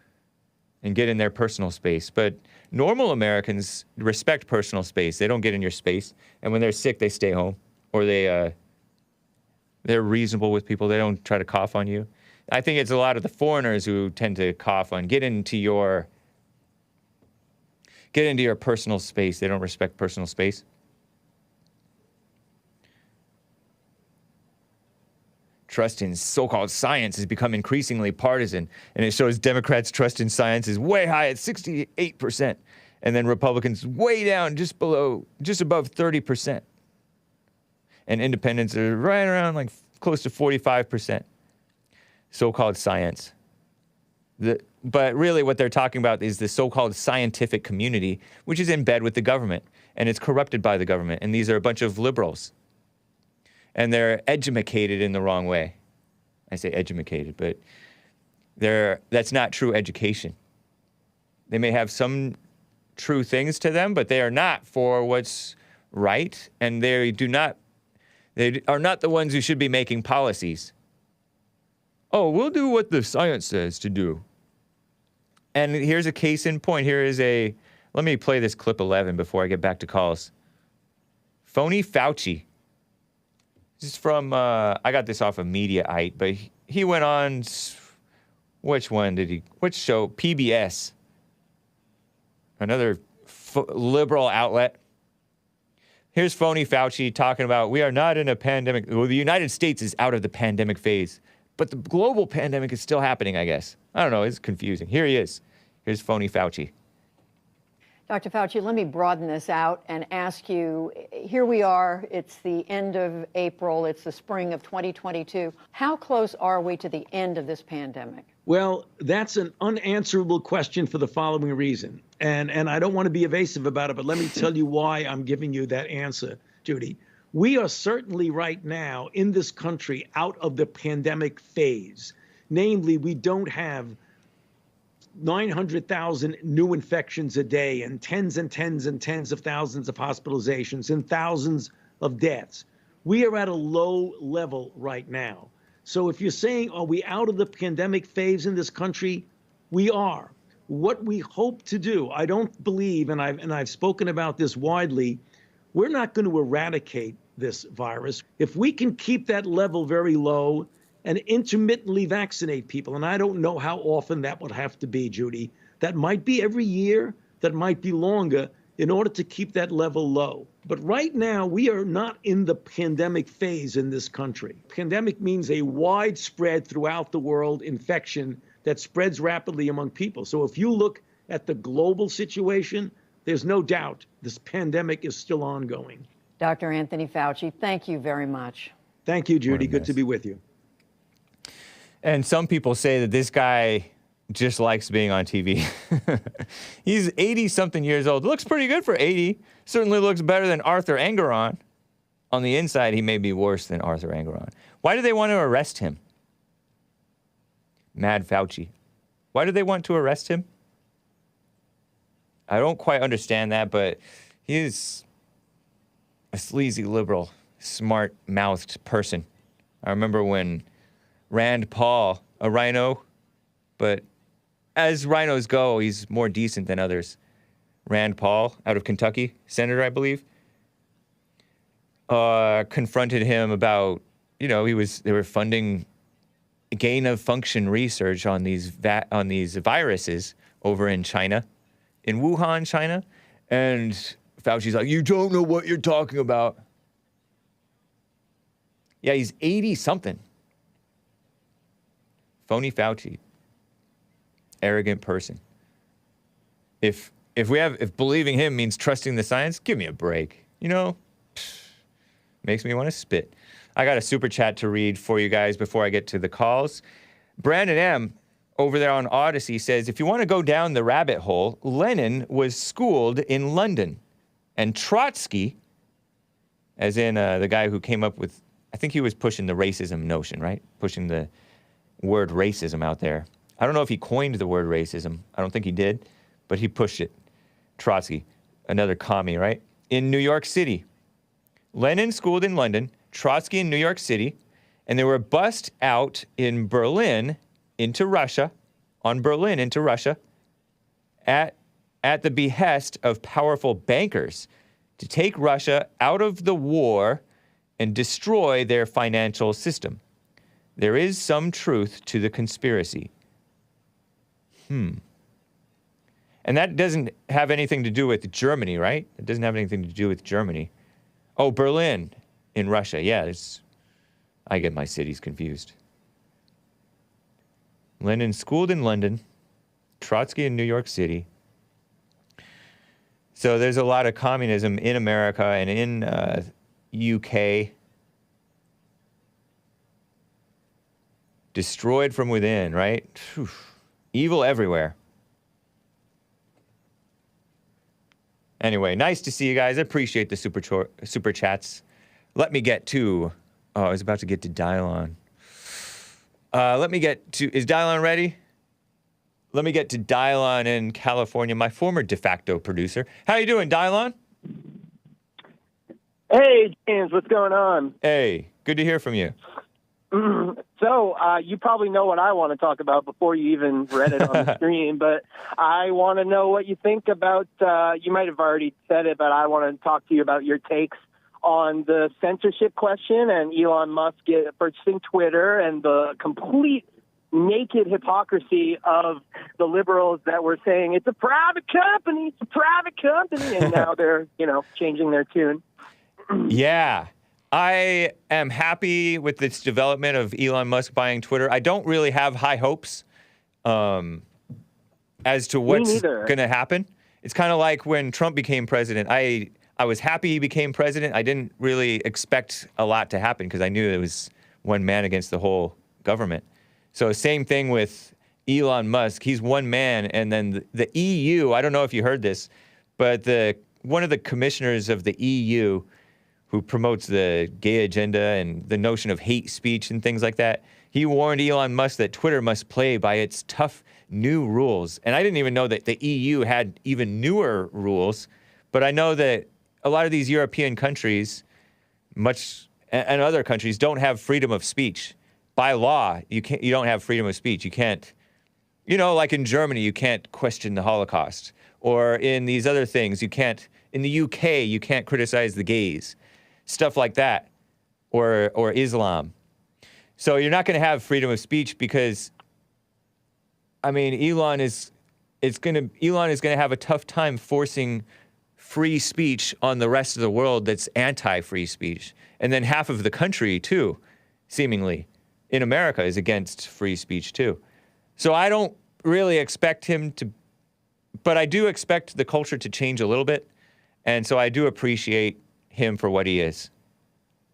and get in their personal space. But normal Americans respect personal space. They don't get in your space. And when they're sick, they stay home. Or they're reasonable with people. They don't try to cough on you. I think it's a lot of the foreigners who tend to cough on, get into your personal space. They don't respect personal space. Trust in so-called science has become increasingly partisan, and it shows Democrats' trust in science is way high at 68%, and then Republicans way down, just above 30%. And independents are right around like close to 45%. So-called science. But really what they're talking about is the so-called scientific community, which is in bed with the government, and it's corrupted by the government. And these are a bunch of liberals. And they're edumacated in the wrong way. I say edumacated, but that's not true education. They may have some true things to them, but they are not for what's right, and they are not the ones who should be making policies. Oh, we'll do what the science says to do. And here's a case in point. Let me play this clip 11 before I get back to calls. Phony Fauci. This is from, I got this off of Mediaite, but he went on Which one did he? Which show? PBS. Another liberal outlet. Here's phony Fauci talking about we are not in a pandemic. Well, the United States is out of the pandemic phase, but the global pandemic is still happening, I guess. I don't know. It's confusing. Here he is. Here's phony Fauci. Dr. Fauci, let me broaden this out and ask you, here we are, it's the end of April, it's the spring of 2022. How close are we to the end of this pandemic? Well, that's an unanswerable question for the following reason. And I don't want to be evasive about it, but let me tell you why I'm giving you that answer, Judy. We are certainly right now in this country out of the pandemic phase. Namely, we don't have 900,000 new infections a day and tens and tens and tens of thousands of hospitalizations and thousands of deaths. We are at a low level right now. So if you're saying, are we out of the pandemic phase in this country? We are. What we hope to do, I don't believe, and I've spoken about this widely, we're not going to eradicate this virus. If we can keep that level very low and intermittently vaccinate people, and I don't know how often that would have to be, Judy. That might be every year, that might be longer, in order to keep that level low. But right now, we are not in the pandemic phase in this country. Pandemic means a widespread throughout the world infection that spreads rapidly among people. So if you look at the global situation, there's no doubt this pandemic is still ongoing. Dr. Anthony Fauci, thank you very much. Thank you, Judy. Good to be with you. And some people say that this guy just likes being on TV. He's 80-something years old. Looks pretty good for 80. Certainly looks better than Arthur Engoron. On the inside, he may be worse than Arthur Engoron. Why do they want to arrest him? Mad Fauci. Why do they want to arrest him? I don't quite understand that, but he's a sleazy liberal, smart-mouthed person. I remember when Rand Paul, a rhino, but as rhinos go, he's more decent than others. Rand Paul, out of Kentucky, senator, I believe, confronted him about, they were funding gain-of-function research on these viruses over in China, in Wuhan, China, and Fauci's like, you don't know what you're talking about. Yeah, he's 80-something. Phony Fauci. Arrogant person. If believing him means trusting the science, give me a break. Makes me want to spit. I got a super chat to read for you guys before I get to the calls. Brandon M. over there on Odyssey says, if you want to go down the rabbit hole, Lenin was schooled in London. And Trotsky, as in the guy who came up with, I think he was pushing the racism notion, right? Pushing the word racism out there. I don't know if he coined the word racism. I don't think he did, but he pushed it. Trotsky, another commie, right? In New York City. Lenin schooled in London, Trotsky in New York City, and they were bussed out in Berlin into Russia, at the behest of powerful bankers to take Russia out of the war and destroy their financial system. There is some truth to the conspiracy. And that doesn't have anything to do with Germany, right? It doesn't have anything to do with Germany. Oh, Berlin in Russia. Yeah, I get my cities confused. Lenin schooled in London, Trotsky in New York City. So there's a lot of communism in America and in UK. Destroyed from within, right? Whew. Evil everywhere. Anyway, nice to see you guys. I appreciate the super chats. Let me get to... Oh, I was about to get to DIELAWN. Let me get to... Is DIELAWN ready? Let me get to DIELAWN in California, my former de facto producer. How you doing, DIELAWN? Hey, James, what's going on? Hey, good to hear from you. So, you probably know what I want to talk about before you even read it on the screen, but I want to know what you think about, you might have already said it, but I want to talk to you about your takes on the censorship question and Elon Musk purchasing Twitter and the complete naked hypocrisy of the liberals that were saying it's a private company, and now they're, changing their tune. Yeah. I am happy with this development of Elon Musk buying Twitter. I don't really have high hopes as to what's going to happen. It's kind of like when Trump became president. I was happy he became president. I didn't really expect a lot to happen because I knew it was one man against the whole government. So same thing with Elon Musk. He's one man, and then the EU, I don't know if you heard this, but one of the commissioners of the EU who promotes the gay agenda and the notion of hate speech and things like that, he warned Elon Musk that Twitter must play by its tough new rules. And I didn't even know that the EU had even newer rules, but I know that a lot of these European countries, and other countries, don't have freedom of speech. By law, you don't have freedom of speech. You can't, like in Germany, you can't question the Holocaust. Or in these other things, in the UK, you can't criticize the gays. Stuff like that, or Islam. So you're not going to have freedom of speech because, Elon is going to have a tough time forcing free speech on the rest of the world that's anti-free speech. And then half of the country, too, seemingly, in America is against free speech, too. So I don't really expect him to, but I do expect the culture to change a little bit. And so I do appreciate him for what he is,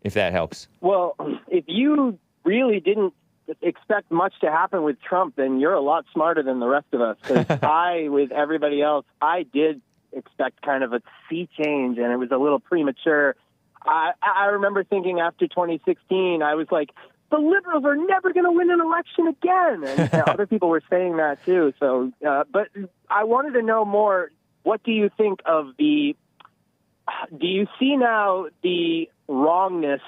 if that helps. Well, if you really didn't expect much to happen with Trump, then you're a lot smarter than the rest of us. Because with everybody else, I did expect kind of a sea change, and it was a little premature. I remember thinking after 2016, I was like, the liberals are never going to win an election again. And other people were saying that too. So, but I wanted to know more. What do you think of do you see now the wrongness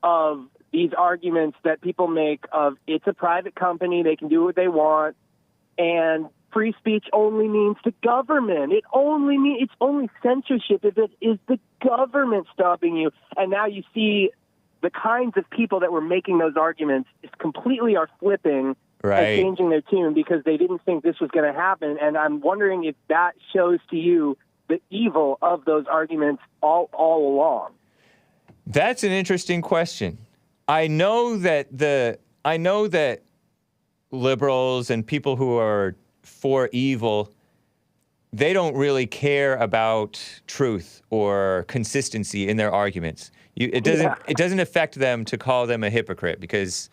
of these arguments that people make of it's a private company, they can do what they want, and free speech only means the government. It's only censorship if it is the government stopping you. And now you see the kinds of people that were making those arguments completely are flipping and changing their tune because they didn't think this was going to happen. And I'm wondering if that shows to you the evil of those arguments all along. That's an interesting question. I know that liberals and people who are for evil, they don't really care about truth or consistency in their arguments. It doesn't affect them to call them a hypocrite because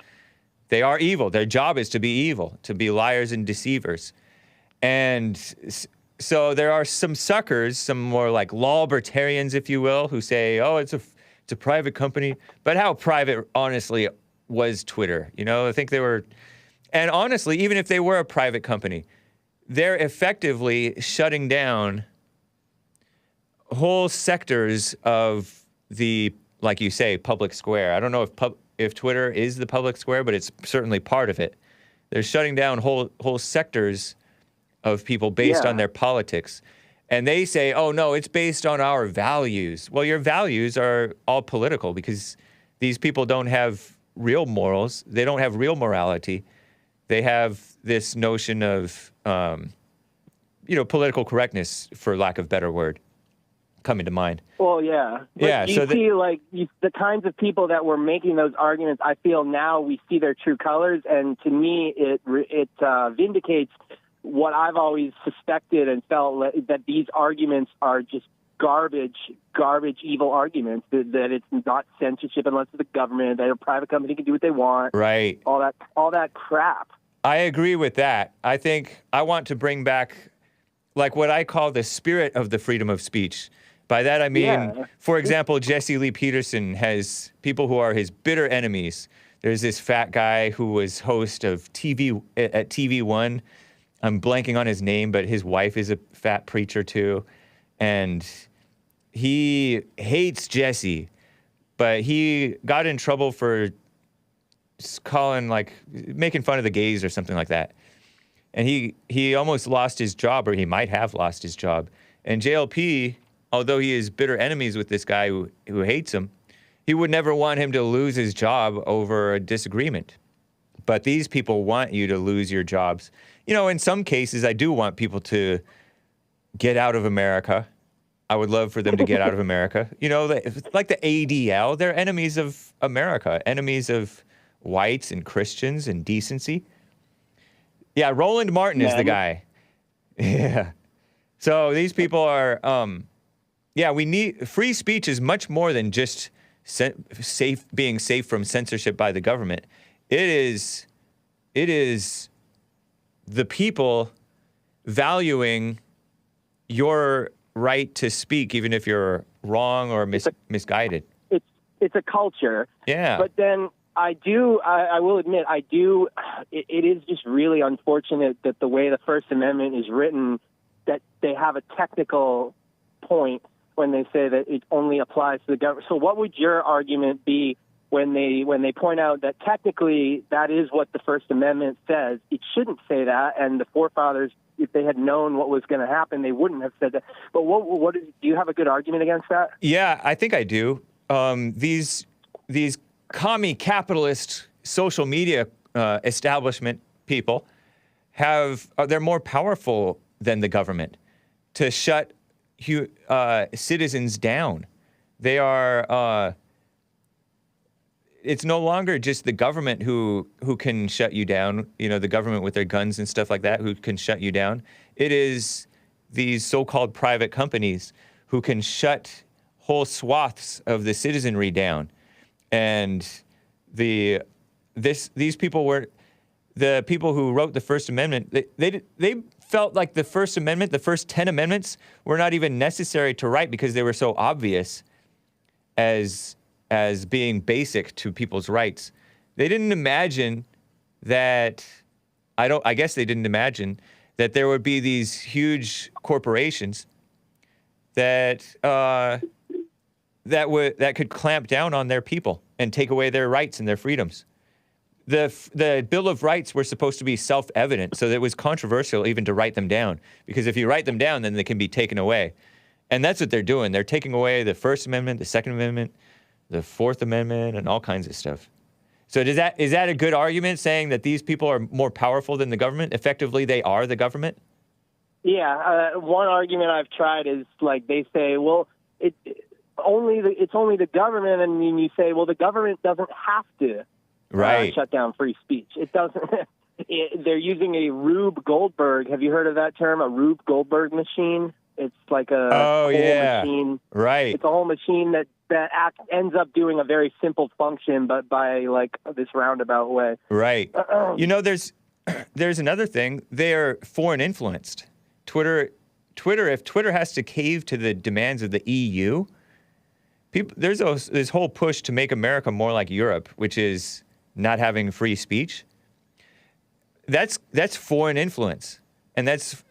they are evil. Their job is to be evil, to be liars and deceivers. And so there are some suckers, some more like lawbertarians, if you will, who say, oh, it's a private company. But how private, honestly, was Twitter? I think they were, and honestly, even if they were a private company, they're effectively shutting down whole sectors of the, like you say, public square. I don't know if Twitter is the public square, but it's certainly part of it. They're shutting down whole sectors of people based on their politics. And they say, oh, no, it's based on our values. Well, your values are all political because these people don't have real morals. They don't have real morality. They have this notion of, political correctness, for lack of a better word, coming to mind. Well, yeah. But you see, the kinds of people that were making those arguments, I feel now we see their true colors. And to me, it vindicates what I've always suspected and felt, that these arguments are just garbage, evil arguments, that it's not censorship unless it's the government, that a private company can do what they want. Right. All that crap. I agree with that. I think I want to bring back like what I call the spirit of the freedom of speech. By that I mean, for example, Jesse Lee Peterson has people who are his bitter enemies. There's this fat guy who was host of TV at TV1. I'm blanking on his name, but his wife is a fat preacher too. And he hates Jesse, but he got in trouble for making fun of the gays or something like that. And he almost lost his job, or he might have lost his job. And JLP, although he is bitter enemies with this guy who hates him, he would never want him to lose his job over a disagreement. But these people want you to lose your jobs. You know, in some cases, I do want people to get out of America. I would love for them to get out of America. You know, like the ADL, they're enemies of America, enemies of whites and Christians and decency. Yeah, Roland Martin is the guy. Yeah. So these people are, we need, free speech is much more than just being safe from censorship by the government. It is the people valuing your right to speak, even if you're wrong or misguided. It's a culture. Yeah. But then I will admit, it is just really unfortunate that the way the First Amendment is written, that they have a technical point when they say that it only applies to the government. So what would your argument be when they point out that technically that is what the First Amendment says? It shouldn't say that, and the forefathers, if they had known what was going to happen, they wouldn't have said that. But do you have a good argument against that? Yeah, I think I do. These commie capitalist social media establishment people they're more powerful than the government to shut citizens down. They are. It's no longer just the government who can shut you down. You know, the government with their guns and stuff like that who can shut you down. It is these so-called private companies who can shut whole swaths of the citizenry down. And these people were the people who wrote the First Amendment. They felt like the First Amendment, the first 10 amendments, were not even necessary to write because they were so obvious as being basic to people's rights. They didn't imagine that. I guess they didn't imagine that there would be these huge corporations that could clamp down on their people and take away their rights and their freedoms. The Bill of Rights were supposed to be self-evident, so it was controversial even to write them down, because if you write them down, then they can be taken away. And that's what they're doing. They're taking away the First Amendment, the Second Amendment, the Fourth Amendment, and all kinds of stuff. So is that a good argument, saying that these people are more powerful than the government? Effectively, they are the government? Yeah. One argument I've tried is, like, they say, well, it's only the government, and then you say, well, the government doesn't have to shut down free speech. It doesn't. They're using a Rube Goldberg. Have you heard of that term? A Rube Goldberg machine? It's like a whole machine. Right. It's a whole machine that ends up doing a very simple function, but by like this roundabout way. Right. You know, there's another thing. They're foreign influenced. Twitter. If Twitter has to cave to the demands of the EU, there's this whole push to make America more like Europe, which is not having free speech. That's foreign influence, and that's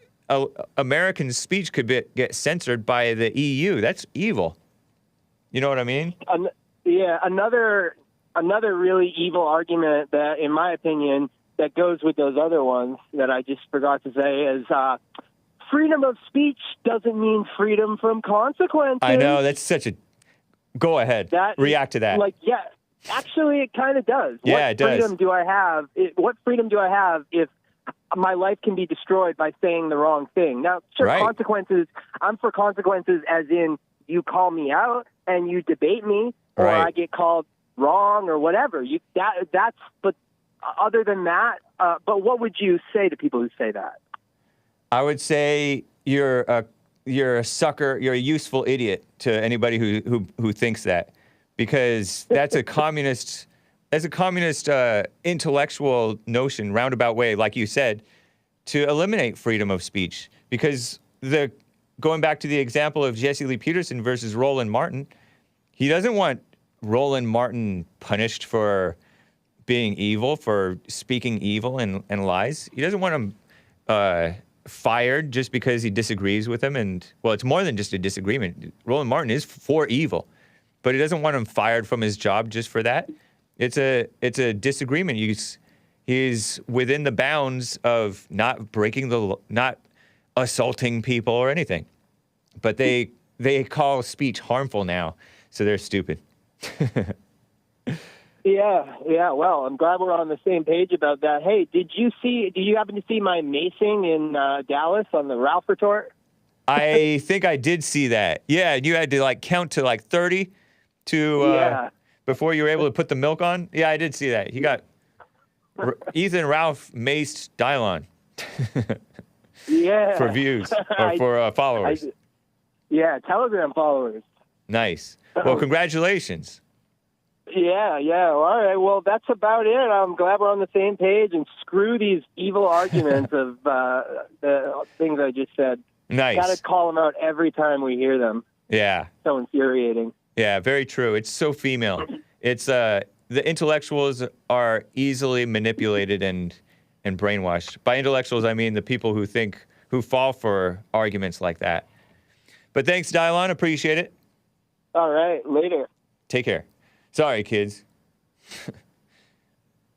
American speech could get censored by the EU. That's evil. You know what I mean? Yeah. Another really evil argument that, in my opinion, that goes with those other ones that I just forgot to say is freedom of speech doesn't mean freedom from consequences. I know, that's such a. Go ahead. React to that. Actually, it kind of does. Yeah, it does. What freedom do I have if my life can be destroyed by saying the wrong thing? Now, sure, consequences. I'm for consequences, as in you call me out and you debate me, or I get called wrong or whatever. But other than that, but what would you say to people who say that? I would say you're a sucker. You're a useful idiot to anybody who thinks that, because that's a communist. As a communist intellectual notion, roundabout way, like you said, to eliminate freedom of speech. Because going back to the example of Jesse Lee Peterson versus Roland Martin, he doesn't want Roland Martin punished for being evil, for speaking evil and lies. He doesn't want him fired just because he disagrees with him. And, well, it's more than just a disagreement. Roland Martin is for evil, but he doesn't want him fired from his job just for that. It's a disagreement. He's within the bounds of not breaking the law, not assaulting people or anything. But they call speech harmful now, so they're stupid. Yeah. Well, I'm glad we're on the same page about that. Hey, did you happen to see my macing in Dallas on the Ralph retort? I think I did see that. Yeah, you had to like count to like 30 to before you were able to put the milk on. Yeah, I did see that. He got Ethan Ralph maced DIELAWN. Yeah. For views or for followers. Telegram followers. Nice. Well, congratulations. Yeah. All right. Well, that's about it. I'm glad we're on the same page, and screw these evil arguments of the things I just said. Nice. Got to call them out every time we hear them. Yeah. So infuriating. Yeah, very true. It's so female. It's the intellectuals are easily manipulated and brainwashed. By intellectuals, I mean the people who fall for arguments like that. But thanks, DIELAWN. Appreciate it. All right. Later. Take care. Sorry, kids.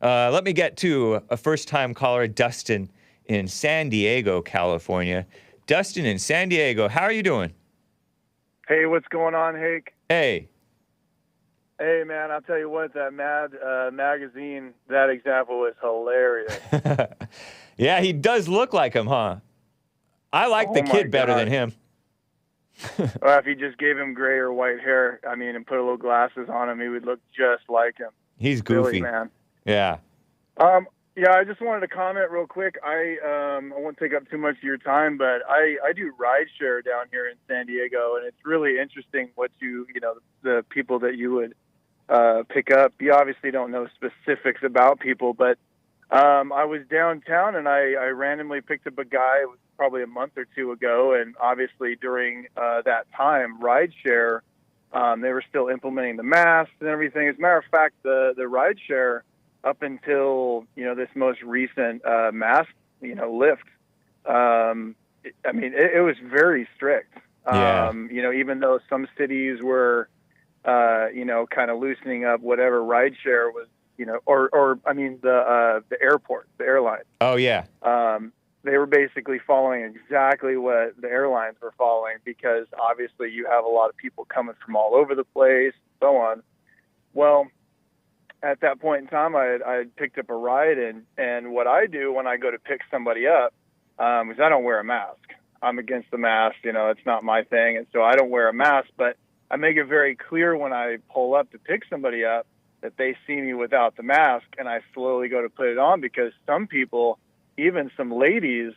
Let me get to a first-time caller, Dustin, in San Diego, California. Dustin in San Diego, how are you doing? Hey, what's going on, Hake? Hey. Hey, man, I'll tell you what, that Mad magazine, that example was hilarious. Yeah, he does look like him, huh? I like the kid better than him. Well, if he just gave him gray or white hair, and put a little glasses on him, he would look just like him. He's goofy. Really, man. Yeah. Yeah, I just wanted to comment real quick. I won't take up too much of your time, but I do rideshare down here in San Diego, and it's really interesting what the people that you would pick up. You obviously don't know specifics about people, but I was downtown and I randomly picked up a guy. It was probably a month or two ago, and obviously during that time, rideshare, they were still implementing the masks and everything. As a matter of fact, the rideshare up until this most recent mask lift, it was very strict. Yeah. Even though some cities were kind of loosening up whatever rideshare was, the airport, the airline. Oh yeah. They were basically following exactly what the airlines were following, because obviously you have a lot of people coming from all over the place, and so on. Well, at that point in time, I picked up a ride, and what I do when I go to pick somebody up is I don't wear a mask. I'm against the mask, it's not my thing, and so I don't wear a mask, but I make it very clear when I pull up to pick somebody up that they see me without the mask, and I slowly go to put it on, because some people, even some ladies,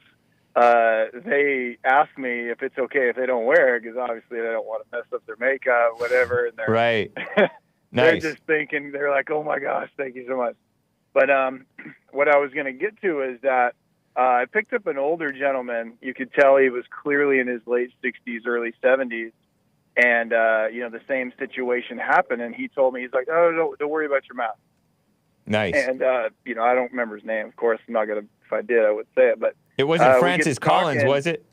they ask me if it's okay if they don't wear it, because obviously they don't want to mess up their makeup, whatever, and they're right. They're Nice. just thinking, they're like, oh my gosh, thank you so much. But what I was going to get to is that I picked up an older gentleman. You could tell he was clearly in his late 60s, early 70s. And, the same situation happened. And he told me, he's like, oh, don't worry about your mask. Nice. And, I don't remember his name. Of course, I'm not going to, if I did, I would say it. But it wasn't Francis Collins, was it?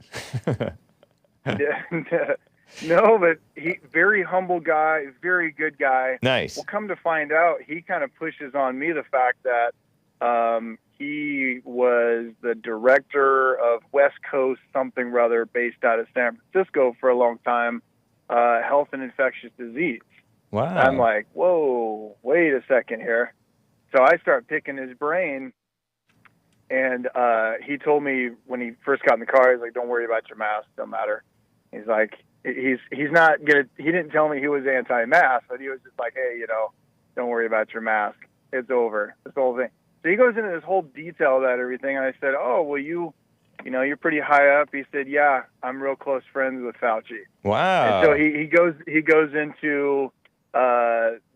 No, but very humble guy, very good guy. Nice. Well, come to find out, he kind of pushes on me the fact that he was the director of West Coast something or other based out of San Francisco for a long time, health and infectious disease. Wow. I'm like, whoa, wait a second here. So I start picking his brain, and he told me when he first got in the car, he's like, don't worry about your mask, don't matter. He's like, he's not gonna. He didn't tell me he was anti-mask, but he was just like, hey, don't worry about your mask. It's over. This whole thing. So he goes into this whole detail about everything, and I said, oh, well, you're pretty high up. He said, yeah, I'm real close friends with Fauci. Wow. And so he goes into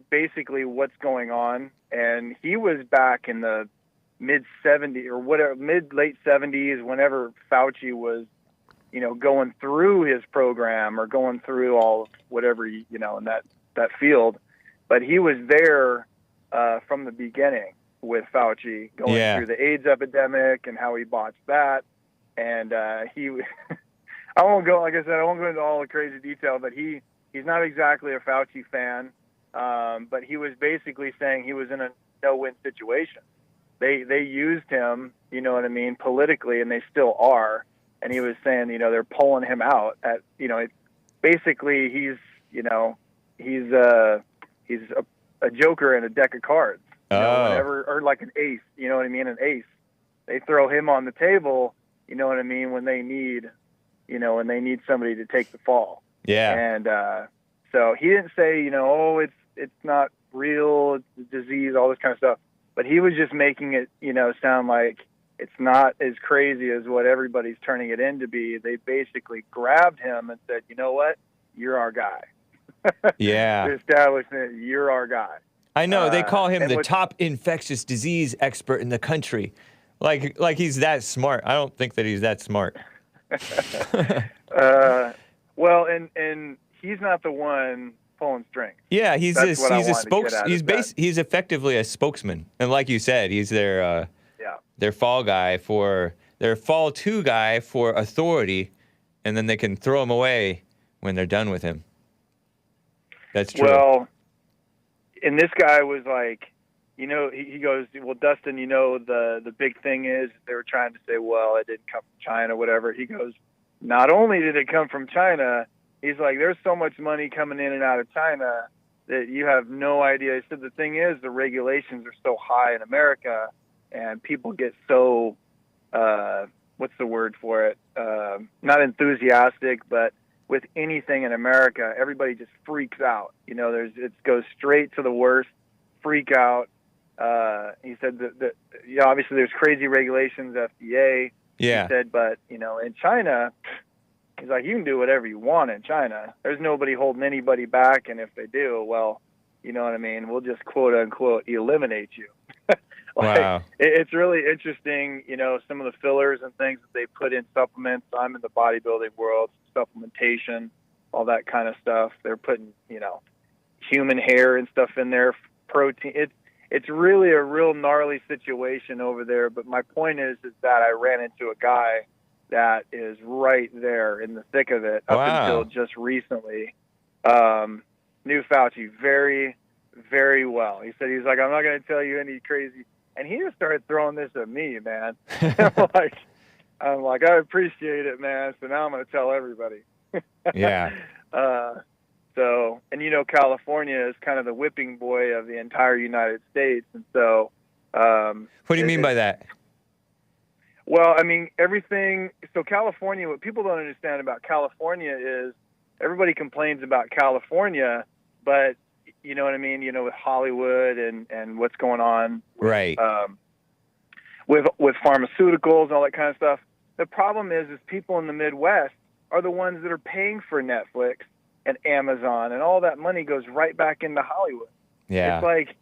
basically what's going on, and he was back in the mid late 70s, whenever Fauci was going through his program or going through all of whatever, in that field. But he was there from the beginning with Fauci, going through the AIDS epidemic and how he botched that. And I won't go into all the crazy detail, but he's not exactly a Fauci fan. But he was basically saying he was in a no-win situation. They used him, politically, and they still are. And he was saying, they're pulling him out basically he's a a joker and a deck of cards. You know, Oh. whenever, or like an ace, you know what I mean? An ace. They throw him on the table, you know what I mean, when they need, you know, when they need somebody to take the fall. Yeah. And so he didn't say, you know, oh, it's not real, it's a disease, all this kind of stuff. But he was just making it, you know, sound like it's not as crazy as what everybody's turning it in to be. They basically grabbed him and said, you know what? You're our guy. Yeah. The establishment, you're our guy. I know. They call him and the with- top infectious disease expert in the country. Like he's that smart. I don't think that he's that smart. Well, and he's not the one pulling strings. Yeah, he's That's what I he's a wanted to get spokes. at, He's is that- he's effectively a spokesman, and like you said, he's their fall guy their fall to guy for authority, and then they can throw him away when they're done with him. That's true. Well, and this guy was like, you know, he goes, well, Dustin, you know, the big thing is they were trying to say, well, it didn't come from China, whatever. He goes, not only did it come from China, he's like, there's so much money coming in and out of China that you have no idea. He said the thing is the regulations are so high in America and people get so, what's the word for it? Not enthusiastic, but with anything in America, everybody just freaks out. You know, it goes straight to the worst, freak out. He said that obviously there's crazy regulations, FDA. Yeah. He said, but, you know, in China, he's like, you can do whatever you want in China. There's nobody holding anybody back, and if they do, well, you know what I mean, we'll just quote-unquote eliminate you. Wow. It's really interesting, you know, some of the fillers and things that they put in supplements. I'm in the bodybuilding world, supplementation, all that kind of stuff. They're putting, you know, human hair and stuff in there, protein. It's really a real gnarly situation over there. But my point is that I ran into a guy that is right there in the thick of it up until just recently. Knew Fauci very, very well. He said, he's like, I'm not going to tell you any crazy. And he just started throwing this at me, man. I'm like, I appreciate it, man. So now I'm going to tell everybody. Yeah. So, and you know, California is kind of the whipping boy of the entire United States. And so, what do you mean by that? Well, I mean, everything. So California, what people don't understand about California is everybody complains about California, but you know what I mean? You know, with Hollywood and what's going on. Right. With pharmaceuticals and all that kind of stuff. The problem is people in the Midwest are the ones that are paying for Netflix and Amazon, and all that money goes right back into Hollywood. Yeah. It's like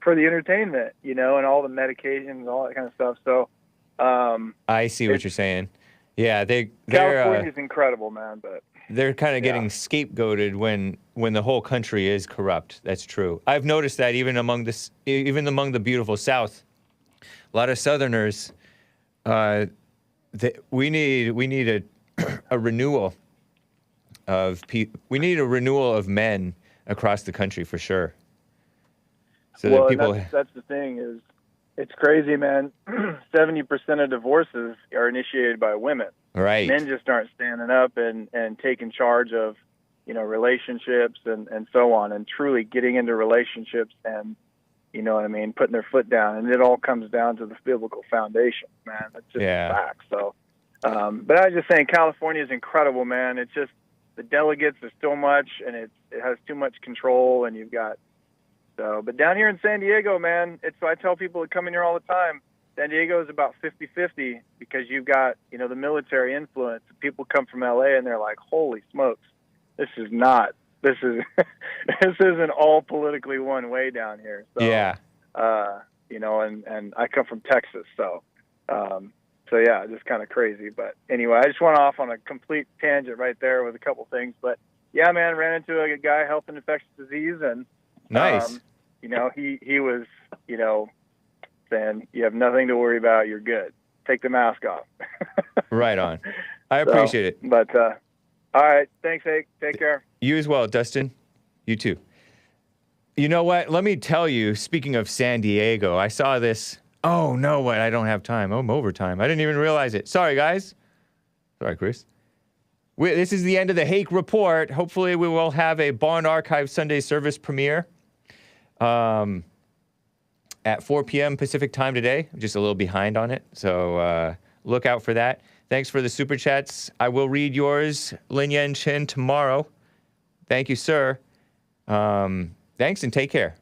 for the entertainment, you know, and all the medications and all that kind of stuff. So I see what you're saying. Yeah, they're California's incredible, man, but they're kind of getting scapegoated when the whole country is corrupt. That's true. I've noticed that even among the beautiful South, a lot of Southerners, we need a renewal of we need a renewal of men across the country for sure. So well, that people that's the thing is, it's crazy, man. 70% of divorces are initiated by women. Right. Men just aren't standing up and taking charge of, you know, relationships and so on, and truly getting into relationships and, you know what I mean, putting their foot down. And it all comes down to the biblical foundation, man. That's just a fact. So, but I was just saying, California is incredible, man. It's just the delegates are so much, and it has too much control, and you've got but down here in San Diego, man, I tell people that come in here all the time, San Diego is about 50-50 because you've got, you know, the military influence. People come from LA and they're like, holy smokes, this isn't all politically one way down here. So, yeah. You know, and I come from Texas, so yeah, just kind of crazy. But anyway, I just went off on a complete tangent right there with a couple things. But yeah, man, ran into a guy health and infectious disease, and nice. You know, he was, you know, saying, you have nothing to worry about. You're good. Take the mask off. Right on. I appreciate it. But, all right. Thanks, Hake. Take care. You as well, Dustin. You too. You know what? Let me tell you, speaking of San Diego, I saw this. Oh, no, what? I don't have time. I'm overtime. I didn't even realize it. Sorry, guys. Sorry, Chris. This is the end of the Hake Report. Hopefully, we will have a Barn Archive Sunday service premiere. at 4 p.m. Pacific time today. I'm just a little behind on it, so look out for that. Thanks for the super chats. I will read yours, Lin Yan Chen, tomorrow. Thank you, sir. Thanks and take care.